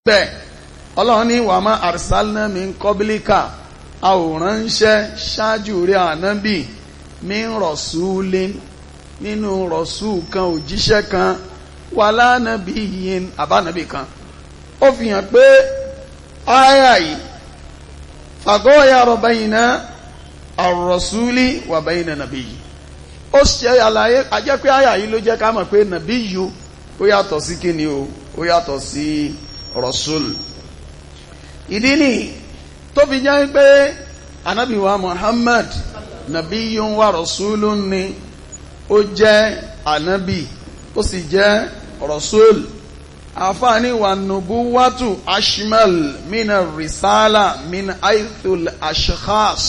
bẹ́ẹ̀ ọlọ́run ní wàmá arsalna min qablika àwòrán ńṣẹ́ ṣáájú rẹ̀ ànábì min rasulin nínú rọ̀súù kan òjíṣẹ́ kan wala nabiyyin àbánábì kan. ó fi hàn pé ááyà yìí faghayara bayna ar-rasuli wa bayna nabiyyi. ó ṣe àlàyé ajẹ́ pé ááyà yìí ló jẹ́ ká mọ̀ pé nabiyyu ó yàtọ̀ sí kíni o ó yàtọ̀ sí rasul. ìdí ni tó fi jẹ́ pé ànábì wa Muhammad nabiyyun wa rasulun ni ó jẹ́ ànábì ó sì jẹ́ rasul. àfáàní wa nubuwatu ashmal mina risala min aithul ashkhas.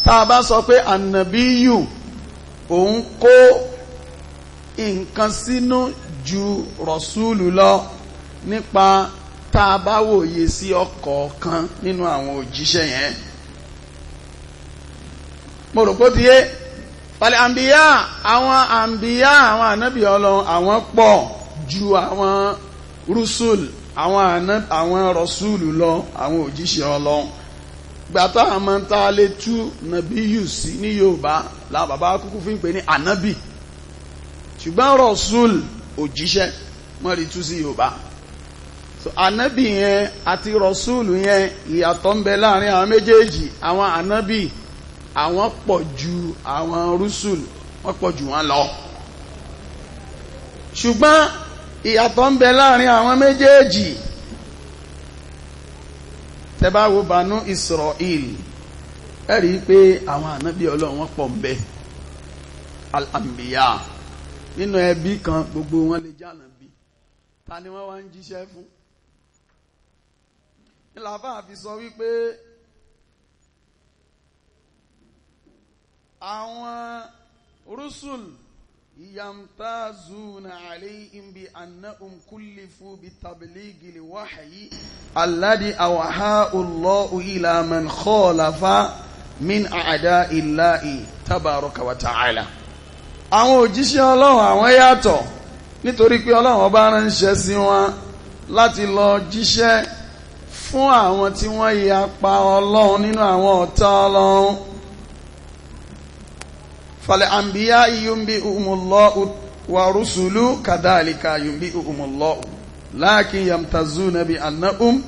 tá a bá sọ pé ànábìyù òun kó nǹkan sínú ju rasulu lọ nípa tá a bá wòye sí ọ̀kọ̀ọ̀kan nínú àwọn òjíṣẹ́ yẹn. mo rò pé ó ti yé pàlẹ́ àǹbíyá àwọn ànábì ọlọ́run àwọn pọ̀ ju àwọn rúsùl àwọn rọ̀sùlù lọ àwọn òjíṣẹ́ ọlọ́run. gbàtà àmọ́ tá a lè tú nàbíyù sí ní Yorùbá làwọn bàbá kúkú fi ń pè ní ànábì ṣùgbọ́n rọ̀sùl òjíṣẹ́ wọ́n rí tú sí Yorùbá. so ànábì yẹn àti rọ̀sùlù yẹn ìyàtọ̀ ń bẹ láàrin àwọn méjèèjì. àwọn ànábì àwọn pọ̀ ju àwọn rúsùl wọ́n pọ̀ jù wọ́n lọ. ṣùgbọ́n ìyàtọ̀ ń bẹ láàrin àwọn méjèèjì. tẹ́ bá wo Banu Israel ẹ rí i pé àwọn ànábì Ọlọ́run wọ́n pọ̀ ń bẹ al-anbiya nínú ẹbí kan gbogbo wọn lè jẹ́ ànábì. ta ni wọ́n wá ń jíṣẹ́ fún? ìlàfà fi sọ wípé àwọn rúsùl yamtazuna alayhim bi annahum kullifu bi tablighi al-wahyi alladhi awhahu Allahu ila man khalafa min a'da'i Allahi tabaraka wa ta'ala. àwọn òjíṣẹ́ Ọlọ́run àwọn yàtọ̀ nítorí pé Ọlọ́run ọba ránṣẹ́ sí wọn láti lọ jíṣẹ́ fún àwọn tí wọ́n yapa Ọlọ́run nínú àwọn ọ̀tá Ọlọ́run. فالأنبياء ينبئهم الله ورسله كذلك ينبئهم الله لكن يمتازون بأنهم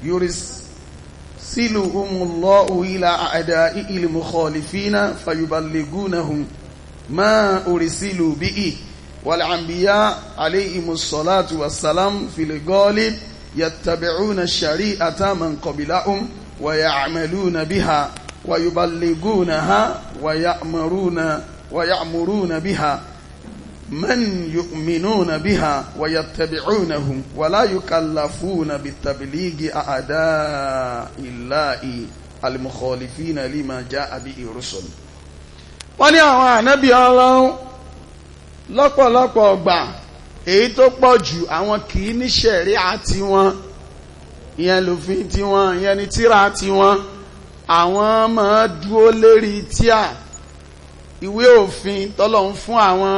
يرسلهم الله إلى أعداء المخالفين فيبلغونهم ما أرسلوا به. والأنبياء عليهم الصلاة والسلام في الغالب يتبعون الشريعة من قبلهم ويعملون بها ويبلغونها ويأمرون بها من يؤمنون بها ويتبعونهم ولا يكلفون بالتبليغ أعداء الله المخالفين لما جاء به الرسل. wọ́n ní àwọn ànábì Ọlọ́run lọ́pọ̀lọpọ̀ ọgbà èyí tó pọ̀ jù àwọn kì í ní ṣẹ̀ríà tiwọn ìyẹn lòfin tiwọn ìyẹn ní tírà tiwọn. àwọn máa dúró lérí tíà ìwé òfin tọ́lọ́run fún àwọn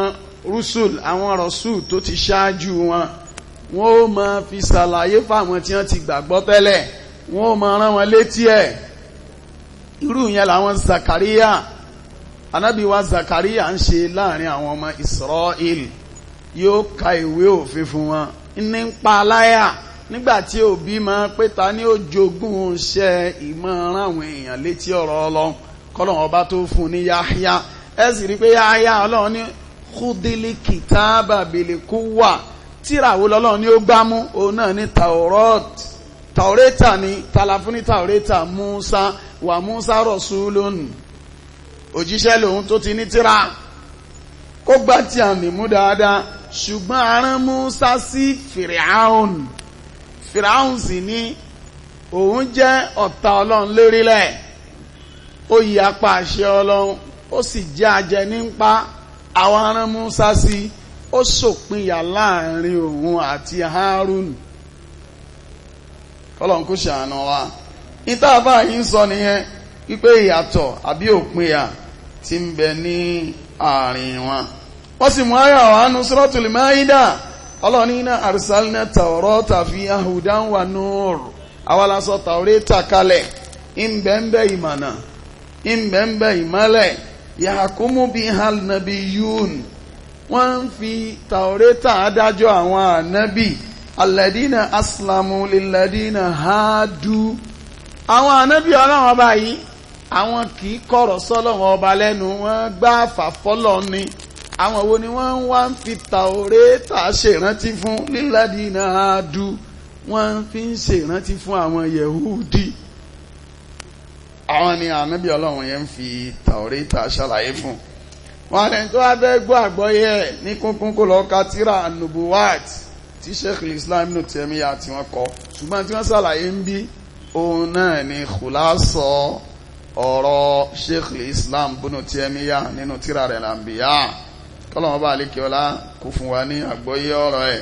rúsùl àwọn rọ̀sùl tó ti ṣáájú wọn. wọ́n ó máa fi ṣàlàyé fáwọn tí wọ́n ti gbàgbọ́ tẹ́lẹ̀ wọ́n ó máa rán wọn létí ẹ̀. irú yẹn làwọn Zakariya anábì wa Zakariya ń ṣe láàrin àwọn ọmọ Israel yóò ka ìwé òfin fún wọn ní ń pa aláyà nígbàtí òbí máa pé ta ní ó jogún iṣẹ́ ìmọ̀ràn àwọn èèyàn létí ọ̀rọ̀ Ọlọ́run kọ́lọ́run ọba tó fún ní Yahya. ẹ sì rí pé Yahya Ọlọ́run ní khudili kitaba bil quwwa tíráwó lọ́lọ́run ní ó gbámú òun náà ní Taureta ní talafún ní Taureta Musa wà Musa rasulun òjíṣẹ́ lòun tó ti ní tíra kó gbá tí a nìmú dáadáa ṣùgbọ́n arán Musa sí Fìràhùn sì ní òun jẹ́ ọ̀tá Ọlọ́run lérílẹ̀ ó yí apá àṣẹ Ọlọ́run ó sì jẹ́ ajẹnípa. àwọn arán Musa sí ó ṣòpinya láàrin òun àti Harun. Ọlọ́run kó ṣàánú wa. ìtàbá yìí ń sọ nìyẹn wípé ìyàtọ̀ àbí òpinya tí ń bẹ ní àárín wọn. wọ́n sì mú àyà wa nínú Suratul Maida ọlọ́ni iná arsalna tawrata fiha hudan wa nur àwa la sọ Taurata kalẹ̀ ìmbẹ̀mbẹ̀ ìmọ̀nà ìmbẹ̀mbẹ̀ ìmọ́lẹ̀ yahkumu bihal nabiyyun wọ́n ń fi Taurata adájọ́ àwọn ànábì alladina aslamu lilladina hadu àwọn ànábì ọlọ́run ọba yìí àwọn kì í kọ̀rọ̀ sọ́lọ́run ọba lẹ́nu wọ́n gbá fàfọ́lọ́ ni àwọn wo ni wọ́n wá ń fi Taurata ṣèrántí fún lilladina hadu wọ́n fi ń ṣèrántí fún àwọn Yehudi àwọn ni ànábì ọlọ́run yẹn ń fi Taurata ṣàlàyé fún wọn lẹ́yìn tó wá fẹ́ gbọ́ àgbọ́yé ẹ̀ ní kúnkún kó lọ́ọ́ ka tírà Nubuwat tí Sheikh Islam Ibn Taymiyyah tí wọ́n kọ ṣùgbọ́n tí wọ́n ṣàlàyé ń bí òun náà ni khulasa ọ̀rọ̀ Sheikh Islam Ibn Taymiyyah nínú tírà rẹ̀ Al-Anbiya kọ́lọ́mọ́ bá lékè ọlá kó fún wa ní àgbọ́yé ọ̀rọ̀ ẹ̀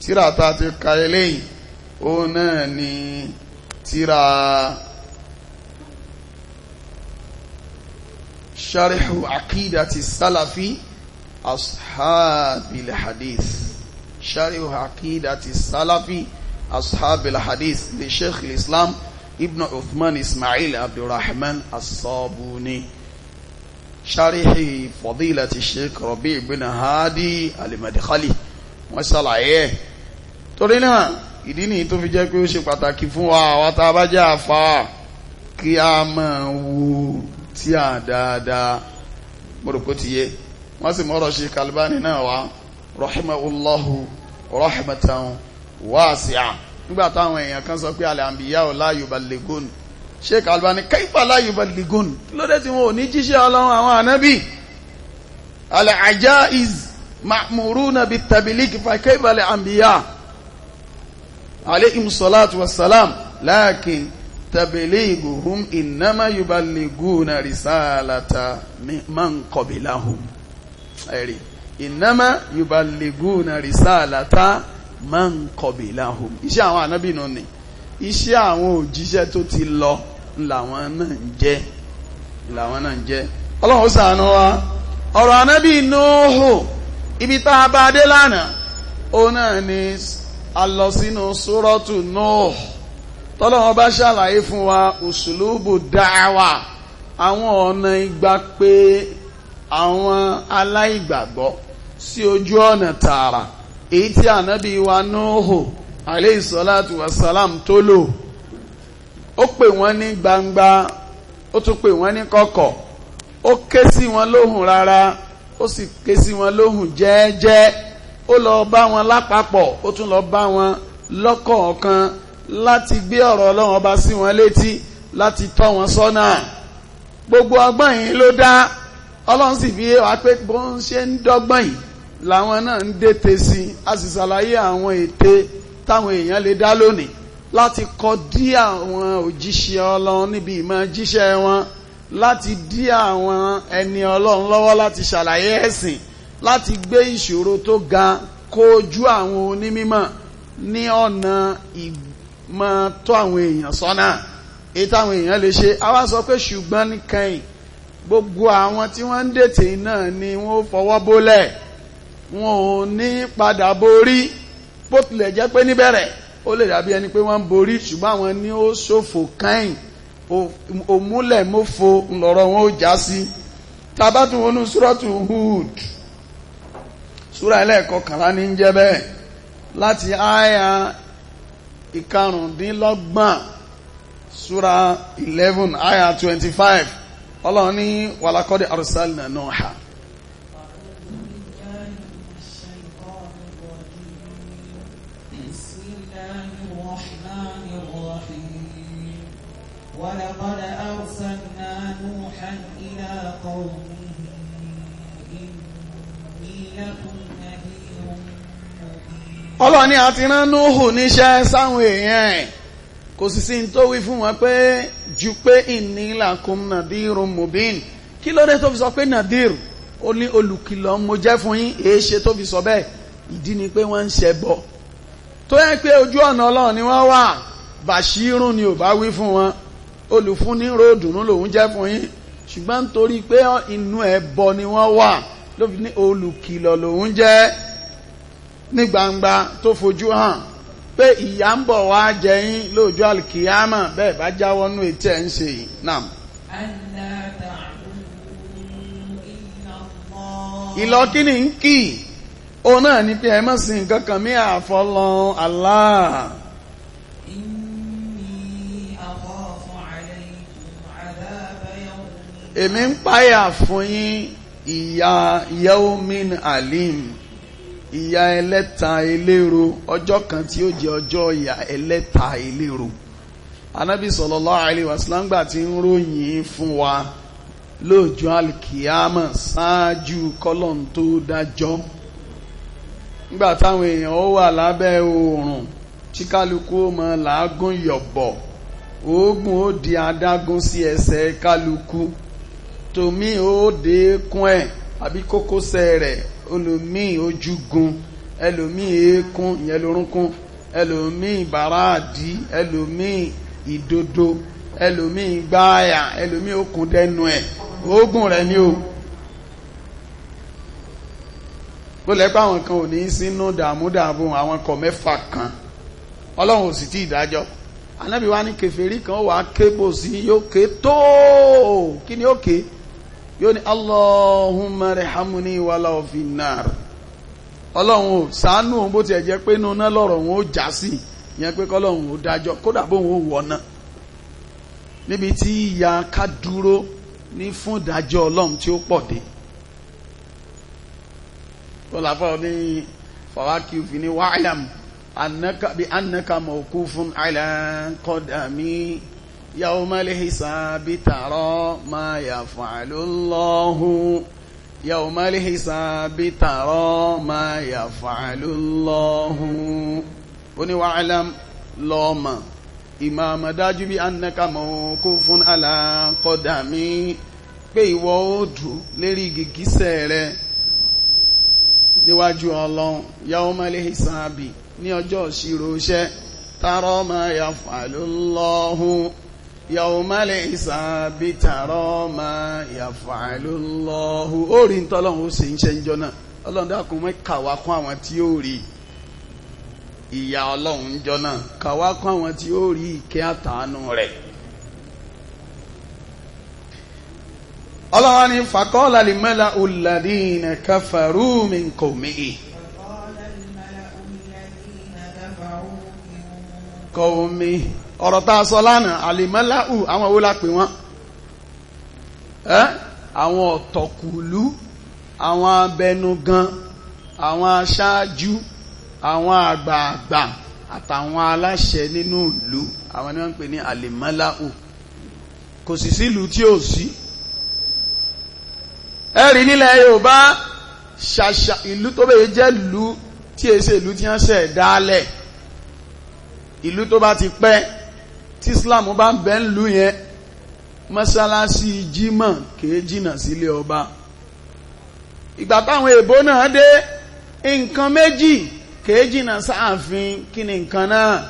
tírà tá a ti ka eléyìí òun náà ni tírà Sharihu Aqidati Salafi Ashabil Hadith Sharihu Aqidati Salafi Ashabil Hadith li Sheikh Islam Ibn Uthman Ismail Abdurrahman As-Sabuni Sharihi Fadilati Sheikh Rabi' ibn Hadi Al-Madkhali wọ́n ṣàlàyé torí náà ìdí nìyí tó fi jẹ́ pé ó ṣe pàtàkì fún wa àwọn tá a bá jẹ́ àfáà kí a máa wo tí a dáadáa mọ̀rọ̀kó ti yé wọ́n sì mọ́rọ̀ Sheikh Albani náà wá rahimahullahu rahmatan wasi'a nígbà táwọn èèyàn kan sọ pé al-anbiya'u la yuballigun Sheikh Albani kayfa la yuballigun lóde tí wọn ò ní jíṣẹ́ Ọlọ́run àwọn ànábì al-ajaiz ma'muruna bit-tabligh fa kayfa al-anbiya' alayhim salatu wassalam lakin tablighuhum innama yuballighuna risalata man qabilahum ayri innama yuballighuna risalata man qabilahum iṣẹ́ àwọn ànábì náà ni iṣẹ́ àwọn òjíṣẹ́ tó ti lọ làwọn náà ń jẹ́ Ọlọ́run ṣàánú wa ọ̀rọ̀ ànábì Nuhu ibi tá a bá dé lánàá òun náà ni a lọ sínú suratu Nuh tọ́lọ́wọ́n bá ṣàlàyé fún wa usulubu da'wa àwọn ọ̀nà ìgbà pé àwọn aláìgbàgbọ́ sí ojú ọ̀nà tààrà èyí tí ànábì wa Nuhu alayhi salatu wassalam tó lò ó pè wọ́n ní gbangba ó tún pè wọ́n ní kọ̀kọ̀ ó ké sí wọn lóhùn rárá ó sì ké sí wọn lóhùn jẹ́ẹ́jẹ́ ó lọ bá wọn lápapọ̀ ó tún lọ bá wọn lọ́kọ̀ọ̀kan láti gbé ọ̀rọ̀ Ọlọ́run ọba sí wọn létí láti tọ́ wọn sọ́nà gbogbo ọgbọ́n yìí ló dá Ọlọ́run sì fi wá pé bó ń ṣe ń dọ́gbọ́n yìí làwọn náà ń dètè sí a sì ṣàlàyé àwọn ète táwọn èèyàn lè dá lónìí láti kọ́ dí àwọn òjíṣẹ́ Ọlọ́run níbi ìmọ̀ jíṣẹ́ wọn láti dí àwọn ẹni Ọlọ́run lọ́wọ́ láti ṣàlàyé ẹ̀sìn láti gbé ìṣòro tó ga kojú àwọn onímọ̀ ní ọ̀nà ìmọ̀ tó àwọn èèyàn sọ́nà èyí táwọn èèyàn lè ṣe a wá sọ pé ṣùgbọ́n níkẹyìn gbogbo àwọn tí wọ́n ń dètè náà ni wọ́n fọwọ́ bólẹ̀ wọn ò ní padà borí bó tilẹ̀ jẹ́ pé níbẹ̀rẹ̀ ó lè dàbí ẹni pé wọ́n ń borí ṣùgbọ́n àwọn ni ó ṣòfò kẹ́yìn òmúlẹ̀ mófo ńlọrọ̀ wọn ó já sí tabatun wọnú súrọ́tù Hud súra ẹlẹ́ẹ̀kọkànlá ní jẹ́ bẹ́ẹ̀ láti àyà ìkarùndínlọ́gbọ̀n súra 11 àyà 25 Ọlọ́run ní walaqad arsalna Nuha. ولقد أرسلنا نوحا إلى قومه إني لكم نذير مبين. Ọlọ́run ní a ti rán Núhù níṣẹ́ sáwọn èèyàn ẹ̀ kò sì sí tó wí fún wọn pé ju pé inni lakum nadhirun mubin kí ló dé tó fi sọ pé nadir ó ní olùkìlọ̀ mo jẹ́ fún yín èé ṣe tó fi sọ bẹ́ẹ̀ ìdí ni pé wọ́n ń ṣẹbọ tó yẹ pé ojú ọ̀nà Ọlọ́run ni wọ́n wà bàṣírùn ni ò bá wí fún wọn olùfúnni ròdùnú lòun jẹ́ fún yín ṣùgbọ́n nítorí pé inú ẹbọ ni wọ́n wà ló fi ní olùkìlọ̀ lòun jẹ́ ní gbangba tó fojú hàn pé ìyà ń bọ̀ wá jẹ yín lọ́jọ́ alkiyama bẹ́ẹ̀ bá jáwọ́ nú ètí ẹ̀ ń ṣe yìí náà. ìlọ kí ni ń kì í òun náà ní pé ẹ má sìn nǹkan kan mí àfọlọ́n Allah. èmi ń páyà fún yín ìyà yawmin alim, ìyà ẹlẹ́ta eléro, ọjọ́ kan tí ó jẹ́ ọjọ́ ìyà ẹlẹ́ta eléro. Ànábì sallallahu alaihi wasallam gbà tí ń ròyìn fún wa lọ́jọ́ alkiyama ṣáájú kọ́lọ́n tó dájọ́. Nígbà táwọn èèyàn ó wà lábẹ́ oòrùn tí kálukú ó mọ làágùn yọ̀bọ̀, òógùn ó di adágún sí ẹsẹ̀ kálukú, tòmí ó dé kún ẹ̀ àbí kókósẹ̀ rẹ̀, olùmíì ojúgun, ẹlòmíì eékún ìyẹn lórúnkún, ẹlòmíì bàràdí, ẹlòmíì ìdodo, ẹlòmíì gbáàyà, ẹlòmíì okùn dẹnu ẹ̀, òógùn rẹ̀ ni o. bó lẹ́pẹ́ àwọn kan ò ní sínú dààmúdààbò àwọn kọ̀ mẹ́fà kan, ọlọ́run ò sì tí ìdájọ́. Ànábì wa ní kèfèrí kan wà kébò sí yóò ké tóó, kí ni ó ké? Yóò ní Allahumma rhamni walau fin nar. Ọlọ́run ò ṣàánú bó ti ẹ̀jẹ́ pé inú náà lọ́rọ̀ wọn ó já sí, ìyẹn pé kọ́lọ́run ó dájọ́ kódà bóun ó wọ̀nà. Níbi tí ìyà ká dúró ní fún ìdájọ́ ọlọ́run tí ó pọ̀ dé. Tọ́láfọ́ ní fàwákì òfin ní wa'lam annaka mawqufun ala qadami yawmal hisabi tara ma yaf'alu Allahu yawmal hisabi tara ma yaf'alu Allahu. Ó ní wa'lam lọ́ọ̀mà ìmàmà dájú bí annaka mawqufun ala qadami pé ìwọ ó dùn lérí gìgísẹ̀ rẹ̀ níwájú ọlọ́run yawmal hisabi ní ọjọ́ ìṣirò iṣẹ́ tara ma yaf'alu Allahu yawmal hisabi tara ma yaf'alu Allahu. Ó rí ń tọ́lọ́run ó sì ń ṣe ń jọ náà. Ọlọ́run dákun mọ́ kàwá kún àwọn tí ó rí ìyà ọlọ́run ń jọ náà, kàwá kún àwọn tí ó rí ìkẹ́ àtàánú rẹ̀. Allah ni faqala al-mala'u alladhina kafaru min qawmihi. Ọ̀rọ̀ tá a sọ lánàá, al-mala'u àwọn wo la pè wọ́n? Àwọn ọ̀tọ̀kùlú, àwọn abẹnugan, àwọn aṣáájú, àwọn àgbààgbà àtàwọn aláṣẹ nínú ìlú, àwọn ni wọ́n ń pè ní al-mala'u. Kò sì sí ìlú tí ò sí. Ẹ̀rí nílẹ̀ Yorùbá ṣàṣà ìlú tó bèèrè jẹ́ ìlú tí èsè ìlú tí wọ́n ṣẹ̀ dálẹ̀, ìlú tó bá ti pẹ́ tí Islam bá ń bẹ ń lú yẹn, mọ́sálásí jímọ̀ kìí jìnà sílé ọba. Ìgbà táwọn èbó náà dé, nǹkan méjì kìí jìnà sáàfin. Kí ni nǹkan náà?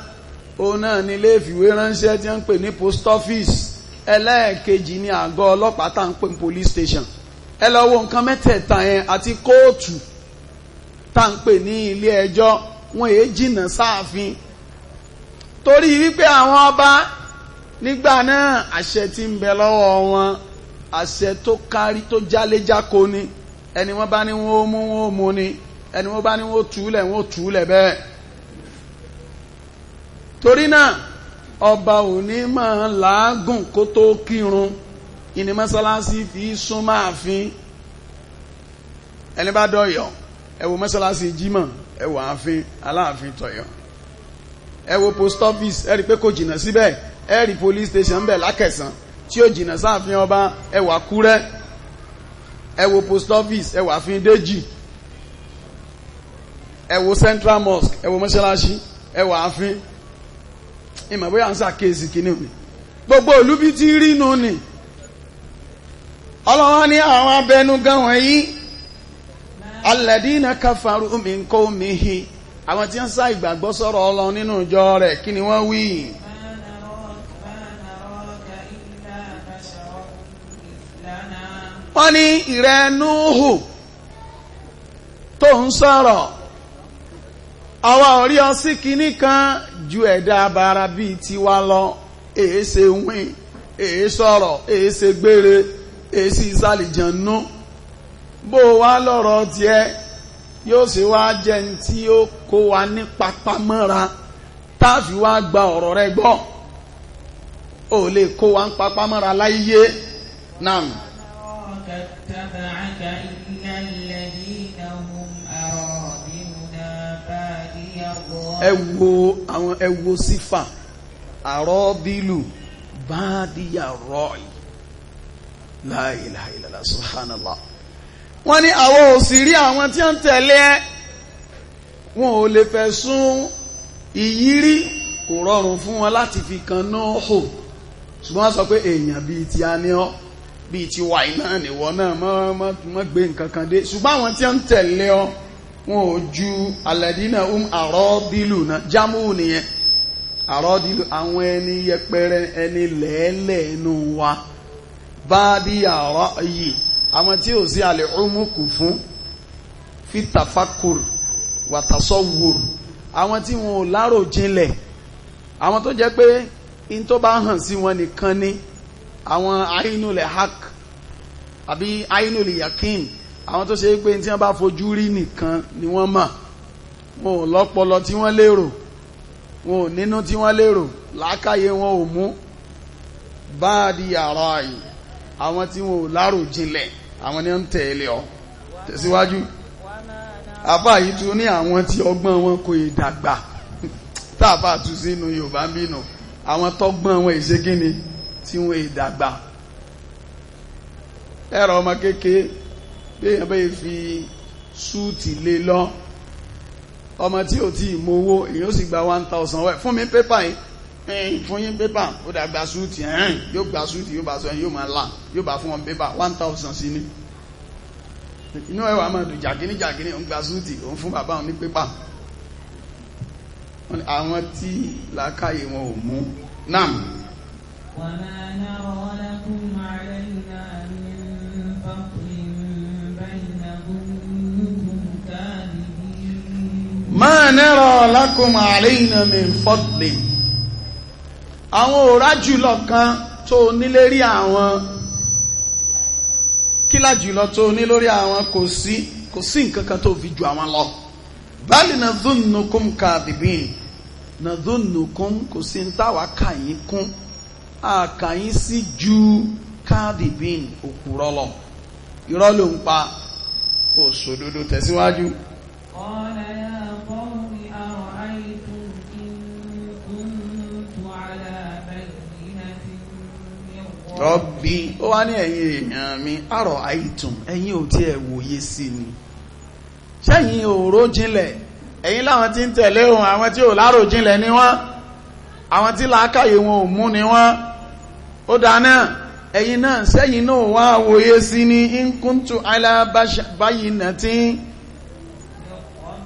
Òun náà ní ilé ìfìwé ránṣẹ́ tí wọ́n ń pè ní post office, ẹlẹ́ẹ̀kejì ní àgọ́ ọlọ́pàá tá à ń pè ní police station. Ẹ lọ wo nǹkan mẹ́tẹ̀ẹ̀ta yẹn àti kóòtù tá ń pè ní ilé ẹjọ́, wọn èé jìnnà sáàfin. Torí wípé àwọn ọba nígbà náà àṣẹ tí ń bẹ lọ́wọ́ wọn, àṣẹ tó kárí tó jáléjáko ni. Ẹni wọ́n bá ní wọ́n ó mú wọn ó mú ni, ẹni wọ́n bá ní wọ́n ó túlẹ̀ wọ́n ó túlẹ̀ bẹ́ẹ̀. Torí náà ọba ò ní máa làágùn kó tó kírun, ìní mọ́sálásí fi sún máa fi. Ẹni bá dọ̀yọ̀, ẹ wo mọ́sálásí jímọ̀, ẹ wo ààfin Aláàfin tọ̀yọ̀, ẹ wo post office, ẹ rí pé kò jìnnà síbẹ̀, ẹ rí police station bẹ̀ lákẹ̀sán tí ó jìnnà sáàfin ọba, ẹ wo Àkúrẹ́, ẹ wo post office, ẹ wo ààfin Déjì, ẹ wo Central Mosque, ẹ wo mọ́sálásí, ẹ wo ààfin. Ìmọ̀ bóyá ń sàkéèsì kìíní mi, gbogbo olúbí tí rí nù ni. Ọlọ́wọ́ ní àwọn abẹnugan wọ̀nyí alladina kafaru min qawmihi, àwọn tí wọ́n sá ìgbàgbọ́ sọ̀rọ̀ Ọlọ́run nínú ìjọ rẹ̀, kí ni wọ́n wí? Wọ́n ní ìrẹ́ Núhù tó ń sọ̀rọ̀, àwa ò rí ọ sí kinní kan ju ẹ̀dá abara bíi tiwa lọ, èé ṣe wín, èé sọ̀rọ̀, èé ṣe gbére, èé sì sàlìjànú. bó wá lọ́rọ̀ tiẹ̀ yóò ṣe wá jẹ́ ní tí ó kó wa ní papámọ́ra táàfi wá gba ọ̀rọ̀ rẹ gbọ́. ó lè kó wa ní papámọ́ra láyé náà. ẹ wo sífà àrọ́bílù bádìyà rọ́ì la ilaha illallah subhanallah. wọ́n ní àwọn ò sì rí àwọn tí ó ń tẹ̀lé ẹ, wọn ò lè fẹ́ sún ìyírí, kò rọrùn fún wọn láti fi kan Nóòhù, ṣùgbọ́n wọ́n sọ pé èèyàn bíi ti a ní ọ́, bíi ti wà iná nìwọ náà mọ́ gbé nǹkan kan dé. ṣùgbọ́n àwọn tí ó ń tẹ̀lé ọ wọn ò ju alẹ́dínà àrọ́dìlù náà, jámù nìyẹn àrọ́dìlù, àwọn ẹni yẹpẹrẹ, ẹni lẹ́ẹ̀lẹ́ẹ̀nù wa, bá dí àrọ́ yìí, àwọn tí ò sí alẹ́ ọmọkù fún fitafakur wàtàsọ́wòrò, àwọn tí wọn ò lárò jinlẹ̀, àwọn tó jẹ́ pé in tó bá hàn sí wọn nìkan ni, àwọn ainulẹ̀ hak àbí ainulẹ̀ yakin, àwọn tó ṣe pé tí wọ́n bá fojú rí nìkan ni wọ́n mọ̀, wọn ò lọ́pọlọ tí wọ́n lérò, wọn ò nínú tí wọ́n lérò, làákàyè wọn ò mú. báàdì àrọ́ yìí, àwọn tí wọn ò lárò jinlẹ̀, àwọn ni ó ń tẹ̀lé ọ. tẹ̀síwájú. àfà yìí tún ní àwọn tí ọgbọ́n wọn kò ì dàgbà, tààfà tún sínú Yorùbá bínú, àwọn tọ́gbọ́n wọn ìṣe kíni tí wọn ì dàgbà. ẹ̀rọ ọmọ kékeré béèyàn bẹ́ẹ̀ fi súùtì lé lọ, ọmọ tí ò tí ì mowó, èyàn ó sì gba 1000 wẹ̀ fún mi pépà yìí, fún yín pépà, ó dà gba súùtì, yóò gba súùtì, yóò bá sọ yóò máa là, yóò bá fún wọn pépà 1000 sí ni. inú ẹwà máa dùn jàgínní òun gba súùtì, òun fún bàbá òun ní pépà. àwọn tí làákàyè wọn ò mú náà. وما نرى لكم علينا من فضل بل نظنكم كاذبين. ما نرى لكم علينا من فضل. àwọn òrá jùlọ kan tó ní lérí àwọn, kílá jùlọ tó ní lórí àwọn, kò sí nǹkan kan tó fi jù àwọn lọ. bal nadhunnukum kadhibin, nadhunnukum kò sí ń táwà kàyín kún, àkàyín sí ju kadhibin òkúrọ́ lọ, irọ́ ló ń pa, òṣòdodo. tẹ̀síwájú. قال يا قوم أرأيتم إن كنت على بينة من Rabbi, ó wá ní ẹ̀yin èèyàn mi, àrọ̀ àìtùn, ẹ̀yin ò tí ẹ̀ wòye sí ni, ṣẹ́yìn òró jinlẹ̀, ẹ̀yin láwọn tí ń tẹ̀lé ohun, àwọn tí ò lárò jinlẹ̀ ni wọ́n, àwọn tí làákàyè wọn ò mú ni wọ́n. ó dáná ẹ̀yin náà, ṣẹ́yìn náà wá wòye sí ni, in kuntu ala bayyinatin,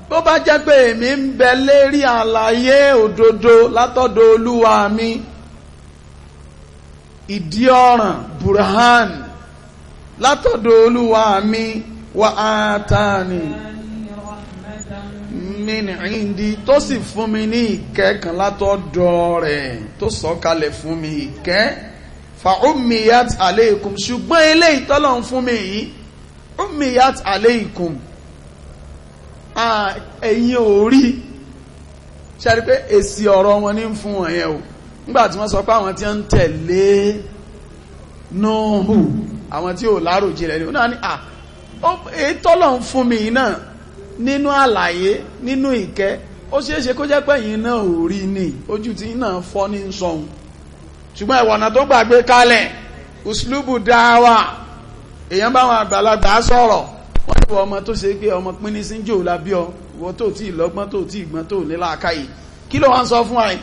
bó bá jẹ́ pé èmi ń bẹ lérí àlàyé òdodo látọ̀dọ̀ Olúwa mi, ìdí ọ̀ràn burhan látọ̀dọ̀ Olúwa mi, wa atani min indi, tó sì fún mi ní ìkẹ́ kan látọ̀dọ̀ rẹ̀, tó sọ̀kalẹ̀ fún mi ìkẹ́, fa ummiyat alaykum, ṣùgbọ́n eléyìí tọ́lọ̀ ń fún mi yìí, ummiyat alaykum, ẹ̀yin ò rí. ṣẹ́rí pé èsì ọ̀rọ̀ wọn ní fún wọn yẹn o, nígbàtí wọ́n sọ pé àwọn tí ń tẹ̀lé Nóòhù, àwọn tí ò láròjinlẹ̀ ní ọ̀nà ní èyí tọ́lọ̀ ń fún mi náà nínú àlàyé, nínú ìkẹ́, ó ṣeéṣe kó jẹ́ pé ẹ̀yin náà ò rí ní, ojú tí náà fọ́ ní sọ̀hún, ṣùgbọ́n ìwọ̀nà tó gbàgbé kalẹ̀, uslubu dáwà, èèyàn báwọn àgbàlagbà sọ̀rọ̀, wọ́n ní ọmọ tó ṣe pé ọmọ pínní sí jò lábí ọ, wọ́n tó tí ìlọ́gbọ́n tó tí ìgbọ́n tó ní làákàyè, kí ló wá ń sọ fún àì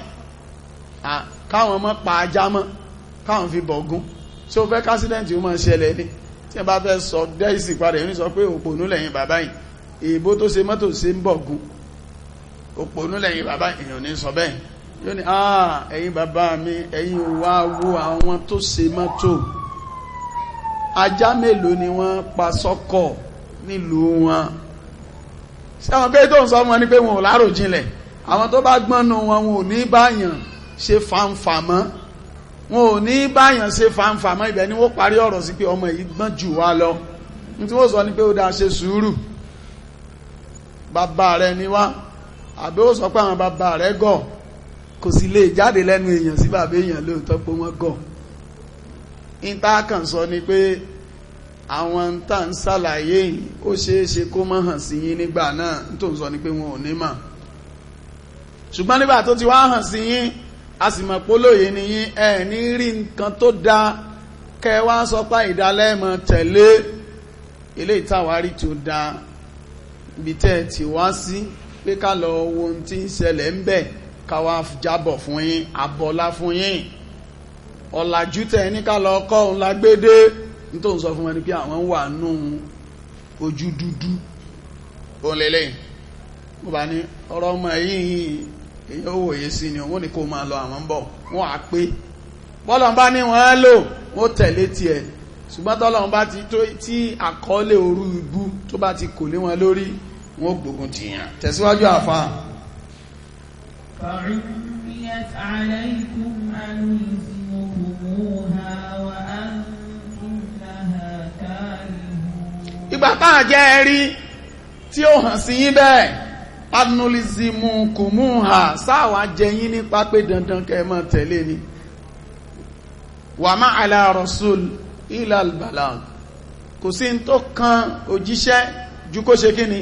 káwọn ọmọ pa ajá mọ́, káwọn fi bọ̀gún, tí ó fẹ́ kásídẹ̀ntì ó máa ṣẹlẹ̀ ní, tí ẹ bá fẹ́ sọ dẹ́ìsì padà ní sọ pé òpònú lẹ́yìn bàbá yìí, èèbó tó ṣe mọ́tò ṣe ń bọ̀gún, òpònú lẹ́yìn bàbá èèyàn ní sọ bẹ́ẹ̀, yóò ní ẹ̀yin bàbá mi, ẹ̀yin ò wá wo àwọn tó ṣe mọ́tò, ajá mélòó ni wọ́n pa sọ́kọ̀ nílùú wọn, ṣé àwọn pé tó ń sọ wọn ni pé wọn ò lárò jinlẹ̀ àwọn tó bá gbọ́nù wọn ò ní báyàn ṣe fàǹfà mọ́ wọn ò ní báyàn ṣe fàǹfà mọ́ ibẹ̀ ni wọ́n parí ọ̀rọ̀ sí pé ọmọ yìí gbọ́n jù wá lọ ní tí wọ́n sọ ni pé ó dáa ṣe sùúrù bàbá rẹ ni wá àbí ó sọ pé àwọn bàbá rẹ gọ̀ kò sì lè jáde lẹ́nu èèyàn sí bàbá èèyàn lóòótọ́ pé wọ́n gọ̀ ìtàkàn sọ ni pé àwọn tá ń ṣàlàyé ó ṣeéṣe kó má hàn sí yín nígbà náà tó ń sọ ni pé wọn ò ní mà ṣùgbọ́n nígbà tó ti wá hàn sí yín a sì mọ̀ pólóyè ni yín ẹ ní rí nǹkan tó dáa kẹ wá sọ pé ìdálẹ́mọ̀ tẹ̀lé ilé ìtàwárí tó dáa ibi tẹ́ ẹ ti wá sí pé ká lọ wo ohun tí ń ṣẹlẹ̀ ń bẹ̀ ká wá jábọ̀ fún yín àbọ̀lá fún yín ọ̀làjú tẹ̀ ní ká lọ kọ́ òun la gbé dé nítorí òun sọ fún wọn ni pé àwọn wà nù ojú dúdú òun lélẹ̀ mo bá ní ọ̀rọ̀ ọmọ yìí èyàn ò wòye sí ni òun ní kó máa lọ àwọn ń bọ̀ wọ́n á pé bọ́lọ̀ bá ní wọ́n á lò wọ́n tẹ̀lé tiẹ̀ ṣùgbọ́n tọ́lọ́run bá ti tó tí àkọọ́lẹ̀ orú ibú tó bá ti kò lé wọn lórí wọ́n gbógun tìyàn tẹ̀síwájú àfa. فعميت عليكم أنلزمكموها وأنتم لها كارهون. ìgbà táà jẹ́ ẹ̀rí tí ó hàn sí yín bẹ́ẹ̀ anulzimukumuha sáwà jẹ yín nípa pé dandan kẹ́ máa tẹ̀lé ni wa ma ala rasul ila albalag kò sí ní tó kan òjíṣẹ́ ju kó ṣe kí ni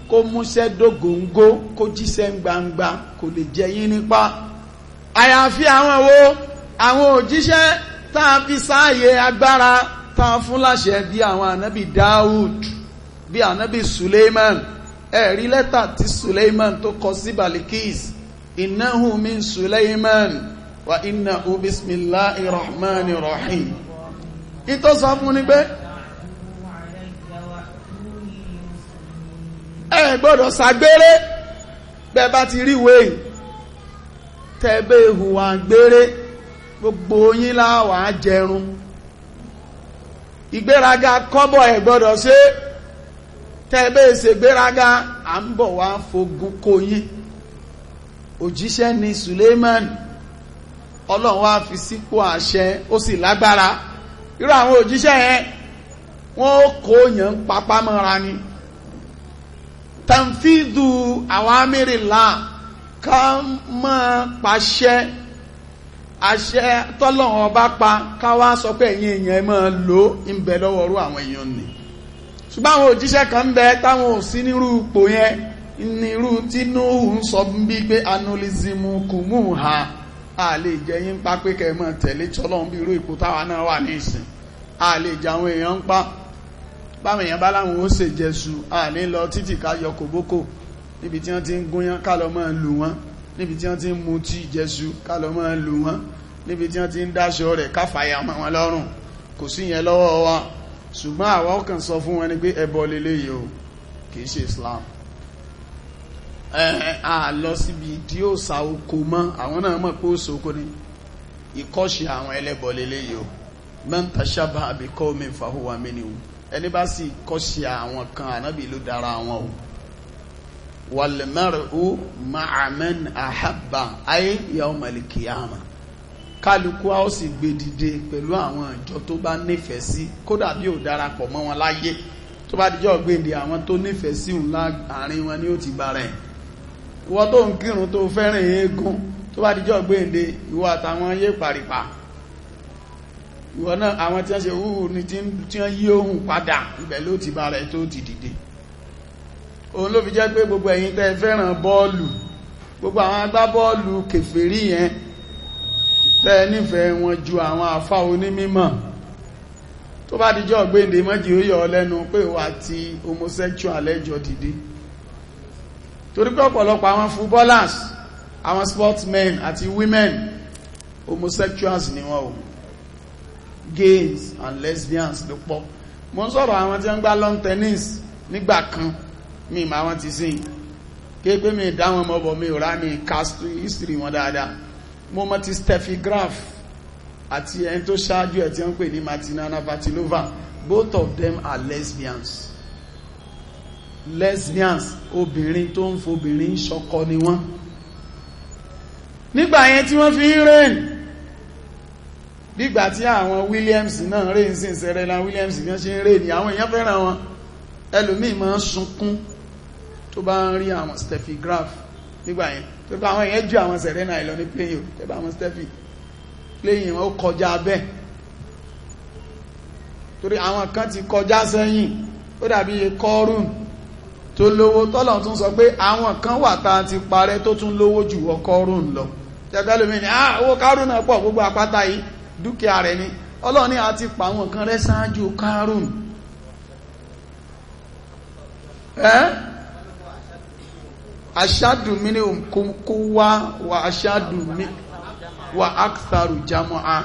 kó múṣẹ́ dógóńgó kó jíṣẹ́ gbangba kò lè jẹ yín nípa àyàfi àwọn òjíṣẹ́ tá a fi sáàyè agbára tá a fún láṣẹ bí àwọn ànábì Dáúd bí ànábì Suleiman ẹ̀rí lẹ́tà tí Suleiman tó kọ sí Balikis innahu min Suleiman wa innahu bismillahir rahmanir rahim ìtọ́ sọ fún ní pé ẹ gbọ́dọ̀ ṣàgbéré bẹ́ẹ̀ bá ti rí wéyìn tẹ́bẹ̀ ìhùwà gbéré gbogbo yín láwàá jẹrun ìgbéraga kọ́bọ̀ ẹ gbọ́dọ̀ ṣe tẹ́bẹ̀ ṣe gbéraga à ń bọ̀ wá fogun kó yín òjíṣẹ́ ni Suleiman ọlọ́run wá fi sípò àṣẹ ó sì lágbára irú àwọn òjíṣẹ́ yẹn wọ́n kó yàn papá mọ́ra ni tanfidu awamirila ká máa pàṣẹ àṣẹ tọ́lọ́run ọba pa ká wá sọ pé ẹ̀yin èèyàn ẹ máa lò ń bẹ lọ́wọ́ rú àwọn èèyàn ni ṣùgbọ́n àwọn òjíṣẹ́ kan ń bẹ táwọn ò sí nírú ipò yẹn nírú tí Nuhu ń sọ bí pé anulizimu kumuha a lè jẹ yín pa pé kẹ́ máa tẹ̀lé tọ́lọ́run bí irú ipò táwa náà wà ní ìsìn a lè jẹ àwọn èèyàn ń pa báwọn èèyàn bá láwọn ó ṣe jẹsù a ní lọ títì ká yọ kòbókò níbi tí wọ́n ti ń gúnyán ká lọ máa lù wọ́n níbi tí wọ́n ti ń mu tí jẹsù ká lọ máa lù wọ́n níbi tí wọ́n ti ń dáṣọ rẹ̀ ká fàyà mọ́ wọn lọ́rùn kò sí yẹn lọ́wọ́ wa ṣùgbọ́n àwa ó kàn sọ fún wọn ni pé ẹbọ lélẹ́yìí o kì í ṣe Islam a lọ síbi tí ó sa oko mọ́ àwọn náà mọ̀ pé ó soko ni ìkọ́ṣe àwọn ẹlẹ́bọ lélẹ́yìí o man tashabbaha bi qawmin fahuwa minhum ẹni bá sì kọ́ṣe àwọn kan ànábì ló dára wọn o wal mar'u ma'a man ahabba ay yawmal qiyamah kálukú a ó sì gbé dìde pẹ̀lú àwọn ìjọ tó bá nífẹ̀ẹ́ sí kódà bí ò darapọ̀ mọ́ wọn láyé tó bá dijọ́ gbèǹde àwọn tó nífẹ̀ẹ́ sí òun láàrin wọn ni ó ti bára ẹ̀ ìwọ tó ń kírun tó fẹ́ràn eégún tó bá dijọ́ gbèǹde ìwọ àtàwọn yé pàrìpà ìwọ náà àwọn tí wọ́n ṣe wúhù ní tí wọ́n yí ohun padà ibẹ̀ ló ti bára ẹ̀ tó ti dìde òun ló fi jẹ́ pé gbogbo ẹ̀yin tẹ́ fẹ́ràn bọ́ọ̀lù gbogbo àwọn agbábọ́ọ̀lù kèfèrí yẹn tẹ́ nífẹ̀ẹ́ wọn ju àwọn àfá onímímọ̀ tó bá dijọ́ gbéǹde mọ́jì ó yọ lẹ́nu pé wà ti homosexual ẹjọ́ dìde torí pé ọ̀pọ̀lọpọ̀ àwọn footballers àwọn sportsmen àti women homosexuals ni wọ́n o gays and lesbians ló pọ̀ mo ń sọ̀rọ̀ àwọn tí wọ́n gbá lawn tennis nígbà kan mi ma wọ́n ti sìn kéèpé mi dáwọn ọmọbọ̀ mi ò rá mi cast history wọn dáadáa mo mọ̀ ti Steffi Graf àti ẹni tó ṣáájú ẹ̀ tí wọ́n pè ní Martina Navratilova both of them are lesbians lesbians, obìnrin tó ń fobìnrin ṣọkọ ni wọ́n. Nígbà yẹn tí wọ́n fi ń reign, nígbà tí àwọn Williams náà reign sí Serena Williams bí wọ́n ṣe ń reign, àwọn èèyàn fẹ́ràn wọn. Ẹlòmíì máa ń sunkún tó bá ń rí àwọn Steffi Graf nígbà yẹn, tó bá àwọn èèyàn ju àwọn Serena ìlọ ní playing, tó bá àwọn Steffi playing wọn ó kọjá bẹ́ẹ̀, torí àwọn kan ti kọjá sẹ́yìn. Ó dàbí Kọ́rùn tó lówó, tọ́lọ̀ tún sọ pé àwọn kan wà tá ti parẹ́ tó tún lówó jù wọ Kọ́rùn lọ. Jẹ́gbẹ́ lómi ni owó Kárùn náà pọ̀, gbogbo àpáta yìí dúkìá rẹ̀ ni. Ọlọ́run ní a ti pa àwọn kan rẹ́ ṣáájú Kárùn. Ashadu minhum quwwa wa ashadu wa aktharu jamu'a,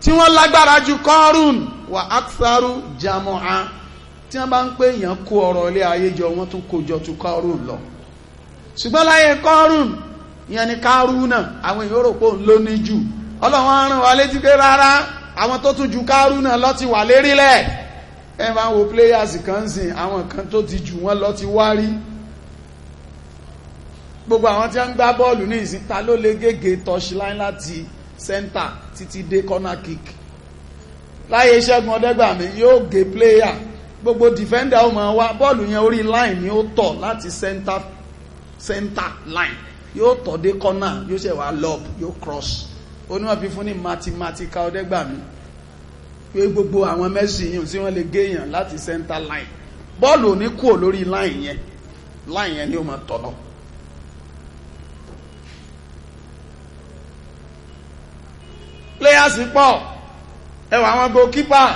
tí wọ́n lágbára ju Kọ́rùn wa aktharu jamu'a, tí wọ́n bá ń pè èèyàn kó ọrọ̀ ilé ayé jọ, wọ́n tún kó jọ tu Kọ́rùn lọ. Ṣùgbọ́n láyé Kọ́rùn, ìyẹn ni Kárúnà, àwọn èèyàn rò pé òun ló ní jù. Ọlọ́run rán wa létí pé rárá, àwọn tó tún ju Kárúnà lọ ti wà lérílẹ̀. Ẹ máa wo players kan sìn, àwọn kan tó ti jù wọ́n lọ ti wá rí. Gbogbo àwọn tí wọ́n ń gbá bọ́ọ̀lù ní ìsìn, ta ló lè gègé touchline láti center títí dé corner kick. Láyé Ṣẹ́gun Ọdẹ́gbàmí yóò gé player, gbogbo defender ó máa wá bọ́ọ̀lù yẹn orí line ni ó tọ̀ láti center line, yóò tọ̀ dé corner, yóò ṣe wá lob, yóò cross. Oníwọ̀n fi fún ní mathematical Ọdẹ́gbàmí pé gbogbo àwọn Messi yìí tí wọ́n lè gé èèyàn láti center line, bọ́ọ̀lù ò ní kúrò lórí line yẹn ni ó máa tọ̀ lọ. Players pọ̀, ẹwà àwọn goalkeeper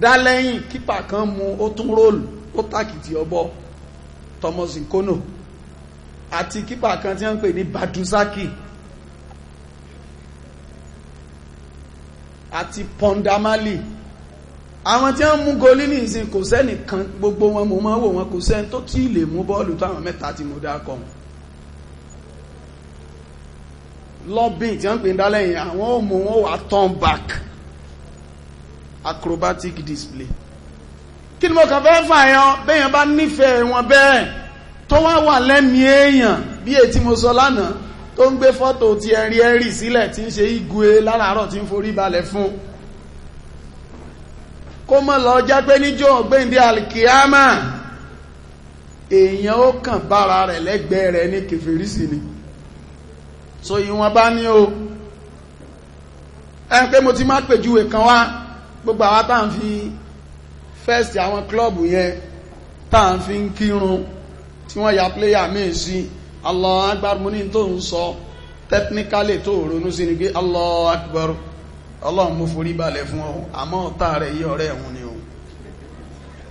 dá lẹ́yìn, keeper kan mú ó tún róòlù, ó tàkìtì ọbọ, Thomas Nkono, àti keeper kan tí wọ́n ń pè ní Badusaki àti Pondamali. Àwọn tí wọ́n mú golí ní ìsìn kò sẹ́nìkan, gbogbo wọn mo máa wò wọn, kò sẹ́ni tó tí lè mú bọ́ọ̀lù táwọn mẹ́ta tí mo dá kọ. Lọ́bìn tí wọ́n ń pè dálẹ́yìn, àwọn ò mú wọn wà turn back, acrobatic display. Kí ni mo kàn fẹ́ fàyàn, bẹ́yàn bá nífẹ̀ẹ́ wọn bẹ́ẹ̀ tó wà lẹ́mìí èèyàn, bí èyí tí mo sọ lánàá, tó ń gbé fọ́tò ti ẹ̀rí sílẹ̀ tí ń ṣe igwe láràárọ̀ tí ń forí balẹ̀ fún, kó mọ́ lọ jẹ́ pé níjọ́ ọ̀gbẹ́ndé alkiyama èèyàn ó kàn bára rẹ̀ lẹ́gbẹ̀ẹ́ rẹ̀ ní kèfèrí sí ni. So ìwọ̀n bá ní o pé mo ti máa pèjúwe kan wá, gbogbo àwa tá à ń fi first àwọn klọ́ọ̀bù yẹn tá à ń fi ń kírun tí wọ́n ya player míì sí, Allahu Akbar, mo ní tó ń sọ technically tó ronú sí ni pé Allahu Akbar, Ọlọ́run mo forí balẹ̀ fún ọ, àmọ́ ọ̀tá rẹ̀ yí ọ̀rẹ́ ẹ̀hún ni o.